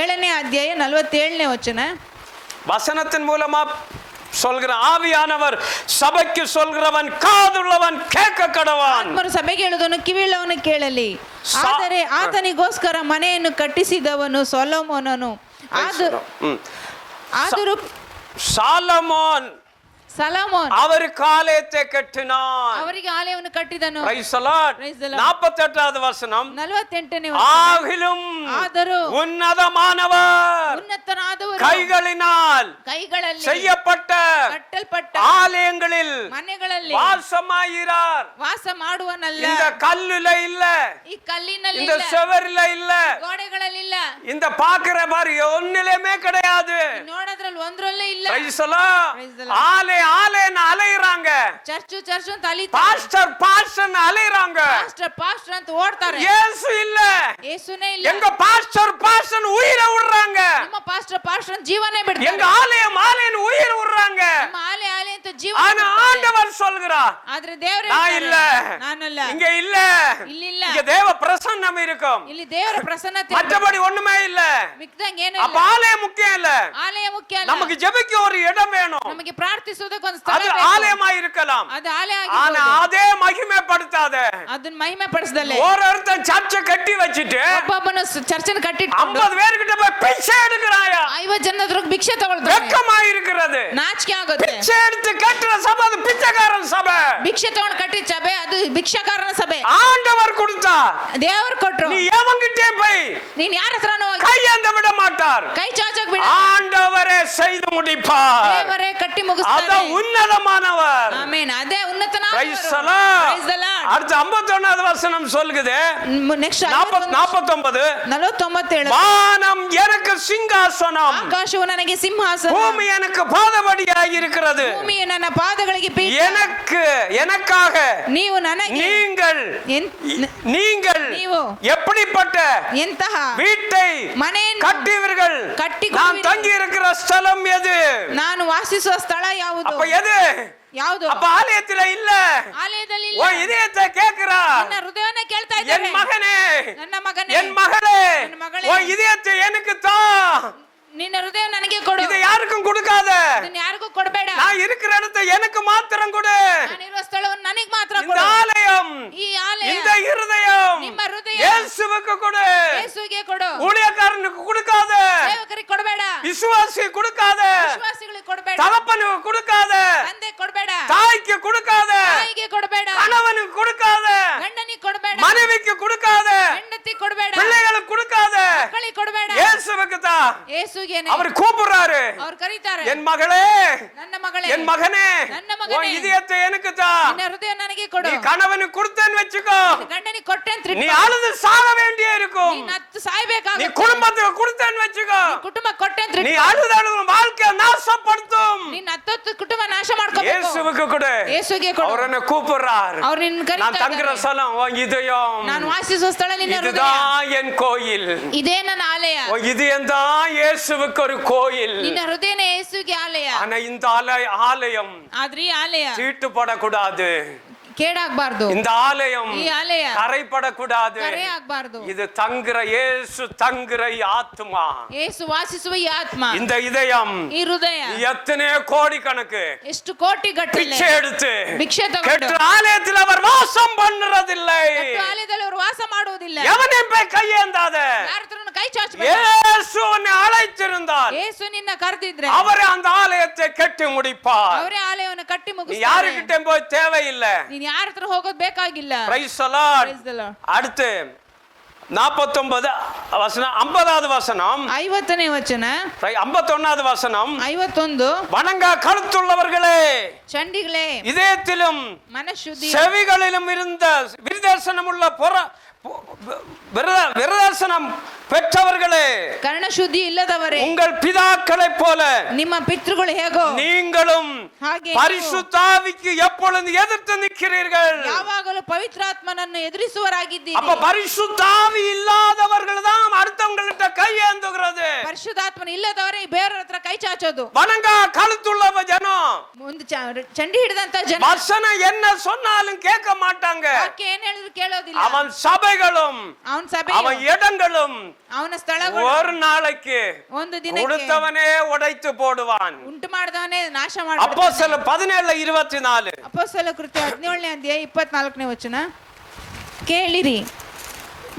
7ನೇ ಅಧ್ಯಾಯ 47ನೇ ವಚನ. வசனத்தின் மூலமா சொல்கிற ஆவியானவர் சபைக்கு சொல்கிறவன் காதுள்ளவன் கேட்க கடவான். ಆತ್ಮರು ಸಭೆಗೆ ಹೇಳುವುದನ್ನು ಕಿವಿಯುಳ್ಳವನು ಕೇಳಲಿ. ಆದರೆ ಆತನಿಗೋಸ್ಕರ ಮನೆಯನ್ನು ಕಟ್ಟಿಸಿದವನು ಸೊಲೊಮೋನನು. ಆದರೂ சாலமோன் ಸಲಮೋನ್ அவருக்கு ஆலயத்தை கட்டினான். ಅವರಿಗೆ ಆಲಯವನ್ನು ಕಟ್ಟಿದನು. Praise the Lord. Praise the Lord. 48வது வசனம், 48ನೇ ஆகிலும் ಆದರೂ உன்னதமானவர் ಉನ್ನತನಾದವರು கைகளினால் ಕೈಗಳಲ್ಲಿ செய்யப்பட்ட ಕಟ್ಟಲ್ಪಟ್ಟ ஆலயங்களில் ಮನೆಗಳಲ್ಲಿ வாசமாயிரார். ವಾಸ ಮಾಡುವನಲ್ಲ. இந்த கல்லுல இல்ல, ಈ ಕಲ್ಲಿನಲ್ಲಿ இந்த ಇಲ್ಲ, செவர்ல இல்ல, ಗೋಡೆಗಳಲ್ಲಿ ಇಲ್ಲ, இந்த பாக்குற பாரு ஒண்ணுலயுமே கிடையாது. ನೋಡೋದ್ರಲ್ಲಿ ಒಂದ್ರಲ್ಲೇ ಇಲ್ಲ. Praise the Lord. Praise the Lord. ஆலயன்னு அலையறாங்க, ಚರ್ಚ್ ಅಂತ ಅಲಿತಾರೆ, பாஸ்டர் அலையறாங்க. ಪಾಸ್ಟರ್ ಅಂತ ಓಡ್ತಾರೆ. இயேசு இல்ல, ಯೇಸುನೇ ಇಲ್ಲ. எங்க பாஸ்டர் உயிரை விடுறாங்க, ನಿಮ್ಮ ಪಾಸ್ಟರ್ ಜೀವನೇ எங்க ಬಿಡ್ತಾರೆ. ஆலயம் உயிர் விடுறாங்க. ನಿಮ್ಮ ಆಲಯ ಅಂತ ಜೀವ. ஆனா ஆண்டவர் சொல்கிறார், ಆದ್ರೆ ದೇವರು நான் இல்ல, ನಾನಲ್ಲ, இங்க இல்ல, ಇಲ್ಲಿಲ್ಲ. இங்க தேவ பிரசன்னம் இருக்கும், ಇಲ್ಲಿ ದೇವರ ಪ್ರಸನ್ನತೆ, மற்றபடி ஒண்ணுமே இல்ல. ಮಿಕ್ಕಿದಂಗೆ ಏನೂ அப்ப ಇಲ್ಲ. ஆலயம் முக்கியம் இல்ல, ಆಲಯ ಮುಖ್ಯ ಅಲ್ಲ. நமக்கு ஜெபிக்க ஒரு இடம் வேணும். ನಮಗೆ ಪ್ರಾರ್ಥಿಸೋದಕ್ಕೆ ಒಂದು ಸ್ಥಳ அது ಬೇಕು. ஆலயமா இருக்கலாம், ಅದು ಆಲಯ ஆனா ಆಗಿರ್ಬೋದು. அதே மகிமைப்படுத்தாத. ಅದನ್ನ ಮಹಿಮೆ ಪಡಿಸದಲ್ಲೇ ஒருத்தன் சர்ச்சை கட்டி வச்சிட்டு ಒಬ್ಬೊಬ್ಬನ ಚರ್ಚೆನ ಕಟ್ಟಿಟ್ಕೊಂಡು 50 பேர்கிட்ட போய் பிச்சை எடுக்கிறாயா? 50 ಜನ ಹತ್ರ ಭಿಕ್ಷೆ ತಗೊಳ್ತಾರೆ. வெக்கமா இருக்கிறது. ನಾಚಿಕೆ ಆಗುತ್ತೆ. பிச்சை எடுத்து கட்டுற சபை அது பிச்சைக்காரன் சபை. ಭಿಕ್ಷೆ ತಗೊಂಡು ಕಟ್ಟಿದ ಸಭೆ ಅದು ಭಿಕ್ಷಾಕಾರನ ಸಭೆ. ஆண்டவர் கொடுத்தா, ದೇವರು ಕೊಟ್ರು. நீ எவங்கிட்டே போய் ನೀನ್ ಯಾರ ಹತ್ರನೂ ಹೋಗಿ கையேந்த விட மாட்டார். ಕೈ ಚಾಚಕ್ ಬಿಡ. ஆண்டவரே செய்து முடிப்பார். ದೇವರೇ ಕಟ್ಟಿ அத ಮುಗಿಸ್ತಾರೆ. உன்னதமானவர். ಆಮೆನ್. ಅದೇ ಉನ್ನತನಾದವರು. Praise the Lord. Praise the Lord. அடுத்து 51வது வசனம் சொல்லுது, ನೆಕ್ಸ್ಟ್ 49 47 வானம் எனக்கு சிங்காசனம், ಆಕಾಶವು ನನಗೆ ಸಿಂಹಾಸನ, பூமி எனக்கு பாதபடியாய் இருக்கிறது. ಭೂಮಿಯು ನನ್ನ ಪಾದಗಳಿಗೆ ಪೀಠ. எனக்காக ನೀವು ನನಗೆ நீங்கள் ನೀವು எப்படிப்பட்ட ಎಂತಹ வீட்டை ಮನೆಯನ್ನು கட்டுவீர்கள்? கட்டிக்கொள்வீர்கள். நான் தங்கி இருக்கிற ஸ்தலம் எது? ನಾನು ವಾಸಿಸುವ ಸ್ಥಳ ಯಾವುದು? அப்ப எது? ಯಾವುದು? அப்ப ஆலயத்துல இல்ல, ಆಲಯದಲ್ಲಿ ஓ ಇಲ್ಲ. இதயத்தை கேக்குறா, ನನ್ನ ಹೃದಯವನ್ನ ಕೇಳ್ತಾ என் ಇದ್ದಾರೆ. மகனே, ನನ್ನ ಮಗನೇ, என் மகளே, ನನ್ನ ಮಗಳೇ, ஓ இதயத்தை எனக்கு தா. ನಿನ್ನ ಹೃದಯ ನನಗೆ ಕೊಡು. இதை யாருக்கும் கொடுக்காத. ಇದನ್ನ ಯಾರಿಗೂ ಕೊಡಬೇಡ. நான் இருக்கிற இடத்தை எனக்கு மாத்திரம் கொடு. ನಾನಿರುವ ಸ್ಥಳವನ್ನು ನನಗೆ ಮಾತ್ರ இந்த ಕೊಡು. ஆலயம், ಈ ಆಲಯ, இந்த இருதயம் ನಿಮ್ಮ ಹೃದಯ இயேசுவுக்கு கொடு. ಯೇಸುವಿಗೆ ಕೊಡು. ஊழியக்காரனுக்கு கொடுக்காத, ಸೇವಕರಿಗೆ ಕೊಡಬೇಡ. விசுவாசி கொடுக்காத, ವಿಶ್ವಾಸಿಗಳಿಗೆ ಕೊಡಬೇಡ. தகப்பனுக்கு கொடுக்காத, ತಂದೆ ಕೊಡಬೇಡ. தாய்க்கு கொடுக்காத, ತಾಯಿಗೆ ಕೊಡಬೇಡ. கணவனுக்கு கொடுக்காத, ಗಂಡನಿಗೆ ಕೊಡಬೇಡ. மனைவிக்கு கொடுக்காத, ಹೆಂಡತಿ ಕೊಡಬೇಡ. பிள்ளைகளுக்கு கொடுக்காத, ಮಕ್ಕಳಿಗೆ ಕೊಡಬೇಡ. இயேசுவுக்கு தான். ಯೇಸುಗೆ அவர் கூப்பிடுறாரு, ಅವ್ರು ಕರೀತಾರೆ. என் மகளே, ನನ್ನ மಗಳೇ, என் மகனே, ನನ್ನ ಮಗನೇ, உன் இதயத்தை எனக்கு தா. ನಿನ್ನ ಹೃದಯ ನನಗೆ ಕೊಡು. நீ கணவனுக்கு கொடுத்தேன்னு வச்சுக்கோ, ಗಂಡನಿಗೆ ಕೊಟ್ಟೆ ಅಂತ நீ அழுது சாக வேண்டிய இருக்கும். ನೀನ್ ಹತ್ತು ಸಾಯ್ಬೇಕಾಗುತ್ತೆ. நீ குடும்பத்துக்கு கொடுத்தேன்னு வச்சுக்கோ, ಕುಟುಂಬ ಕೊಟ್ಟೆ ಅಂತ நீ அழுது வாழ்க்கை நாசப்படுத்தும். ನೀನ್ ಹತ್ತತ್ತು ಕುಟುಂಬ ನಾಶ ಮಾಡ್ಕೋಬೇಕು. இயேசுவுக்கு கொடு. ಯೇಸುಗೆ ಕೊಡು. அவர் என்ன கூப்பிடுறார். ಅವ್ರು ನಿನ್ನ நான் ಕರೀತಾ தங்குற ಇದ್ದಾರೆ. ஸ்தலம் உன் இதயம். ನಾನು ವಾಸಿಸುವ ಸ್ಥಳ ನಿನ್ನ ಹೃದಯ. இதுதான் என் கோயில். ಇದೇ ನನ್ನ ಆಲಯ. உன் இதயம் தான் இயேசுவுக்கு ஒரு கோயில். ನಿನ್ನ ಹೃದಯನೇ ಯೇಸುಗೆ ಆಲಯ. ஆனா இந்த ஆலயம் ಆದ್ರೆ ಈ ಆಲಯ தீட்டுப்படக்கூடாது. ಕೇಡಾಗಬಾರ್ದು. இந்த ஆலயம் ಈ ಆಲಯ கரைப்படக்கூடாது. ಕರೆ ಆಗಬಾರ್ದು. இது தங்குற இயேசு தங்குற ஆத்மா. ಯೇಸು ವಾಸಿಸುವ ಈ ಆತ್ಮ, இந்த இதயம் ಈ ಹೃದಯ எத்தனை கோடி கணக்கு ಎಷ್ಟು ಕೋಟಿ ಗಟ್ಟಲೆ பிச்சை எடுத்து ಭಿಕ್ಷೆ ತಗೊಂಡು கெட்ட ஆலயத்தில் அவர் வாசம் பண்றதில்லை. ಕಟ್ಟು ಆಲಯದಲ್ಲಿ ಅವರು ವಾಸ ಮಾಡುವುದಿಲ್ಲ. எவனையும் போய் கையேந்தாத. ಯಾರ ಹತ್ರನೂ ಕೈ ಚಾಚಬೇಡ. இயேசு உன்னை அழைத்திருந்தால் ಯೇಸು ನಿನ್ನ ಕರೆದಿದ್ರೆ அவர் அந்த ஆலயத்தை கட்டி முடிப்பார். ಅವರೇ ಆಲಯವನ್ನು ಕಟ್ಟಿ நீ ಮುಗಿಸ್ತಾರೆ. யாருக்கிட்ட போய் தேவையில்லை. ನೀನ್ ಯಾರ ಹತ್ರ ಹೋಗೋದು ಬೇಕಾಗಿಲ್ಲ. Praise the Lord. Praise the Lord. அடுத்து 49 வசனம் 50வது வசனம் 50ನೇ ವಚನ 51வது வசனம் 51 வணங்கா கழுத்துள்ளவர்களே ಚಂಡಿಗಳೇ இதயத்திலும் ಮನಶುದ್ಧಿ செவிகளிலும் இருந்த விருதர்சனம் உள்ள விருதர்சனம் பெற்றவர்களே ಕರ್ಣಶುದ್ಧಿ ಇಲ್ಲದವರೇ உங்கள் பிதாக்களை போல ನಿಮ್ಮ ಪಿತೃಗಳು ಹೇಗೋ நீங்களும் ಹಾಗೆ பரிசுத்தாவிக்கு எப்பொழுது எதிர்த்து நிற்கிறீர்கள். ಯಾವಾಗಲೂ ಪವಿತ್ರಾತ್ಮನನ್ನು ಎದುರಿಸುವರಾಗಿದ್ದೀರಿ. அப்ப பரிசுத்தாவி இல்லாதவர்கள் தான் அடுத்தவங்கள்ட்ட கையேந்துகிறது. ಪರಿಶುದ್ಧಾತ್ಮನ ಇಲ್ಲದವರೇ ಬೇರೆಯವರ ಹತ್ರ ಕೈ ಚಾಚೋದು. வணங்கா கழுத்துள்ளவ ஜனம் ಒಂದು ಚಂಡಿ ಹಿಡಿದಂತ ಜನ வசனம் என்ன சொன்னாலும் கேட்க மாட்டாங்க. ವಾಕ್ಯ ಏನ್ ಹೇಳಿದ್ರು ಕೇಳೋದಿಲ್ಲ. அவன் சபைகளும் ಅವನ ಸಭೆ அவன் இடங்களும் ಅವನ ಸ್ಥಳಗಳು ஒரு நாளைக்கு ಒಂದು ದಿನಕ್ಕೆ கொடுத்தவனே ಉடைத்து போடுவான். ಉಂಟು ಮಾಡಿದವನೇ ನಾಶ ಮಾಡ್ತಾನೆ. அப்போஸ்தலர் 17:24 ಅಪೊಸ್ತಲ ಕೃತ್ಯ 17ನೇ ಅಧ್ಯಾಯ 24ನೇ ವಚನ. ಕೇಳಿರಿ,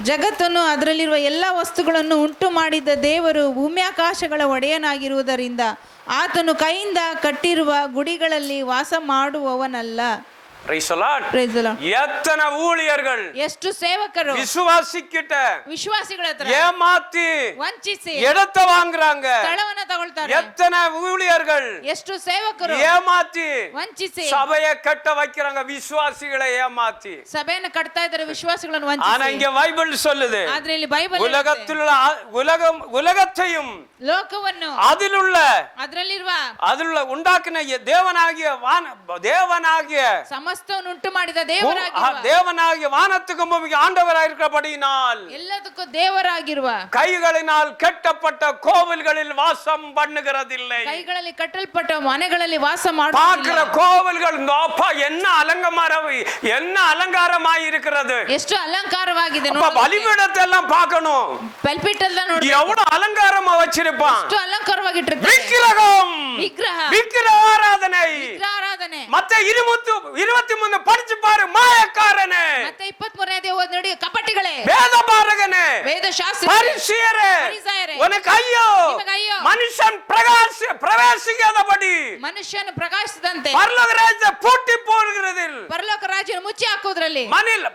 ಜಗತ್ತನ್ನು ಅದರಲ್ಲಿರುವ ಎಲ್ಲ ವಸ್ತುಗಳನ್ನು ಉಂಟು ಮಾಡಿದ ದೇವರು ಭೂಮ್ಯಾಕಾಶಗಳ ಒಡೆಯನಾಗಿರುವುದರಿಂದ ಆತನು ಕೈಯಿಂದ ಕಟ್ಟಿರುವ ಗುಡಿಗಳಲ್ಲಿ ವಾಸ ಮಾಡುವವನಲ್ಲ. Praise the Lord. Praise the Lord. எத்தனை ஊழியர்கள் ಎಷ್ಟು ಸೇವಕರು விசுவாசிக்கிட்ட ವಿಶ್ವಾಸಿಗಳ ಹತ್ರ ஏமாத்தி ವಂಚಿಸಿ இடத்தை வாங்குறாங்க. ಸ್ಥಳವನ್ನ ತಗೊಳ್ತಾರೆ. எத்தனை ஊழியர்கள் ಎಷ್ಟು ಸೇವಕರು ஏமாத்தி ವಂಚಿಸಿ சபையை கட்ட வைக்கிறாங்க, விசுவாசிகளை ஏமாத்தி. ಸಭೆಯನ್ನು ಕಟ್ತಾ ಇದ್ದಾರೆ, ವಿಶ್ವಾಸಿಗಳನ್ನು ஆனா ವಂಚಿಸಿ. இங்க பைபிள் சொல்லுது, ಆದ್ರೆ ಇಲ್ಲಿ ಬೈಬಲ್ உலகத்தில் உலகத்தையும் ಲೋಕವನ್ನು அதிலுள்ள உண்டாக்கின தேவனாகிய ಸಮಸ್ತವನ್ನು ಉಂಟು ಮಾಡಿದ தேவனாகிய வானத்துக்கும் பூமிக்கு ஆண்டவராயிருக்கிறபடியினால் ಎಲ್ಲದಕ್ಕೂ ದೇವರಾಗಿರುವ கைகளினால் கட்டப்பட்ட கோவில்களில் வாசம் பண்ணுகிறதில்லை. ಕೈಗಳಲ್ಲಿ ಕಟ್ಟಲ್ಪಟ್ಟ ಮನೆಗಳಲ್ಲಿ ವಾಸ பார்க்கிற கோவில்கள் அப்பா என்ன அலங்காரமாய் இருக்கிறது, ಎಷ್ಟು ಅಲಂಕಾರವಾಗಿದೆ. பலிபீடத்தை எல்லாம் பார்க்கணும், ಪಲ್ಪಿಟ್ ಎಲ್ಲ ನೋಡಿ எவ்வளவு அலங்காரமா வச்சிருப்பான். ಎಷ್ಟು ಅಲಂಕಾರವಾಗಿಟ್ಟಿರ್ತಾರೆ. விக்கிரக ஆராதனை ಮತ್ತೆ 23 படிச்சு பாரு, மாயக்காரனே ಮತ್ತೆ 23ನೇ ಓದಿ ನೋಡಿ, ಕಪಟಿಗಳೇ, வேதபாரகனே, ವೇದಶಾಸ್ತ್ರಿ, பரிசேயரே, உனக்கு ஐயோ, மனுஷன் பிரவேசிக்காதபடி ಮನುಷ್ಯನು ಪ್ರಕಾಶಿಸದಂತೆ பரலோக ராஜ்யத்தை பூட்டி போடுகிறதில், ಪರಲೋಕ ರಾಜ್ಯವನ್ನು ಮುಚ್ಚಿ ಹಾಕುವುದರಲ್ಲಿ மண்ணில்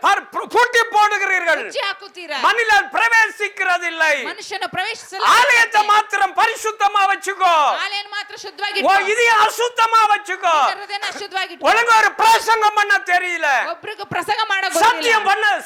பூட்டி போடுகிறீர்கள், ಮುಚ್ಚಿ ಹಾಕುತ್ತೀರಾ, மண்ணில் பிரவேசிக்கிறதில்லை. ಮನುಷ್ಯನು ಪ್ರವೇಶಿಸಲ್ಲ. ஆலயத்தை மாத்திரம் பரிசுத்தமா வச்சுக்கோ, ಆಲಯವನ್ನು ಮಾತ್ರ ಶುದ್ಧವಾಗಿ இது அசுத்தமா வச்சுக்கோ. ಶುದ್ಧವಾಗಿ ஒழுங்கா ஒரு பிரசங்கம் பண்ண தெரியல, ಒಬ್ಬರಿಗೆ ಪ್ರಸಂಗ ಮಾಡಕ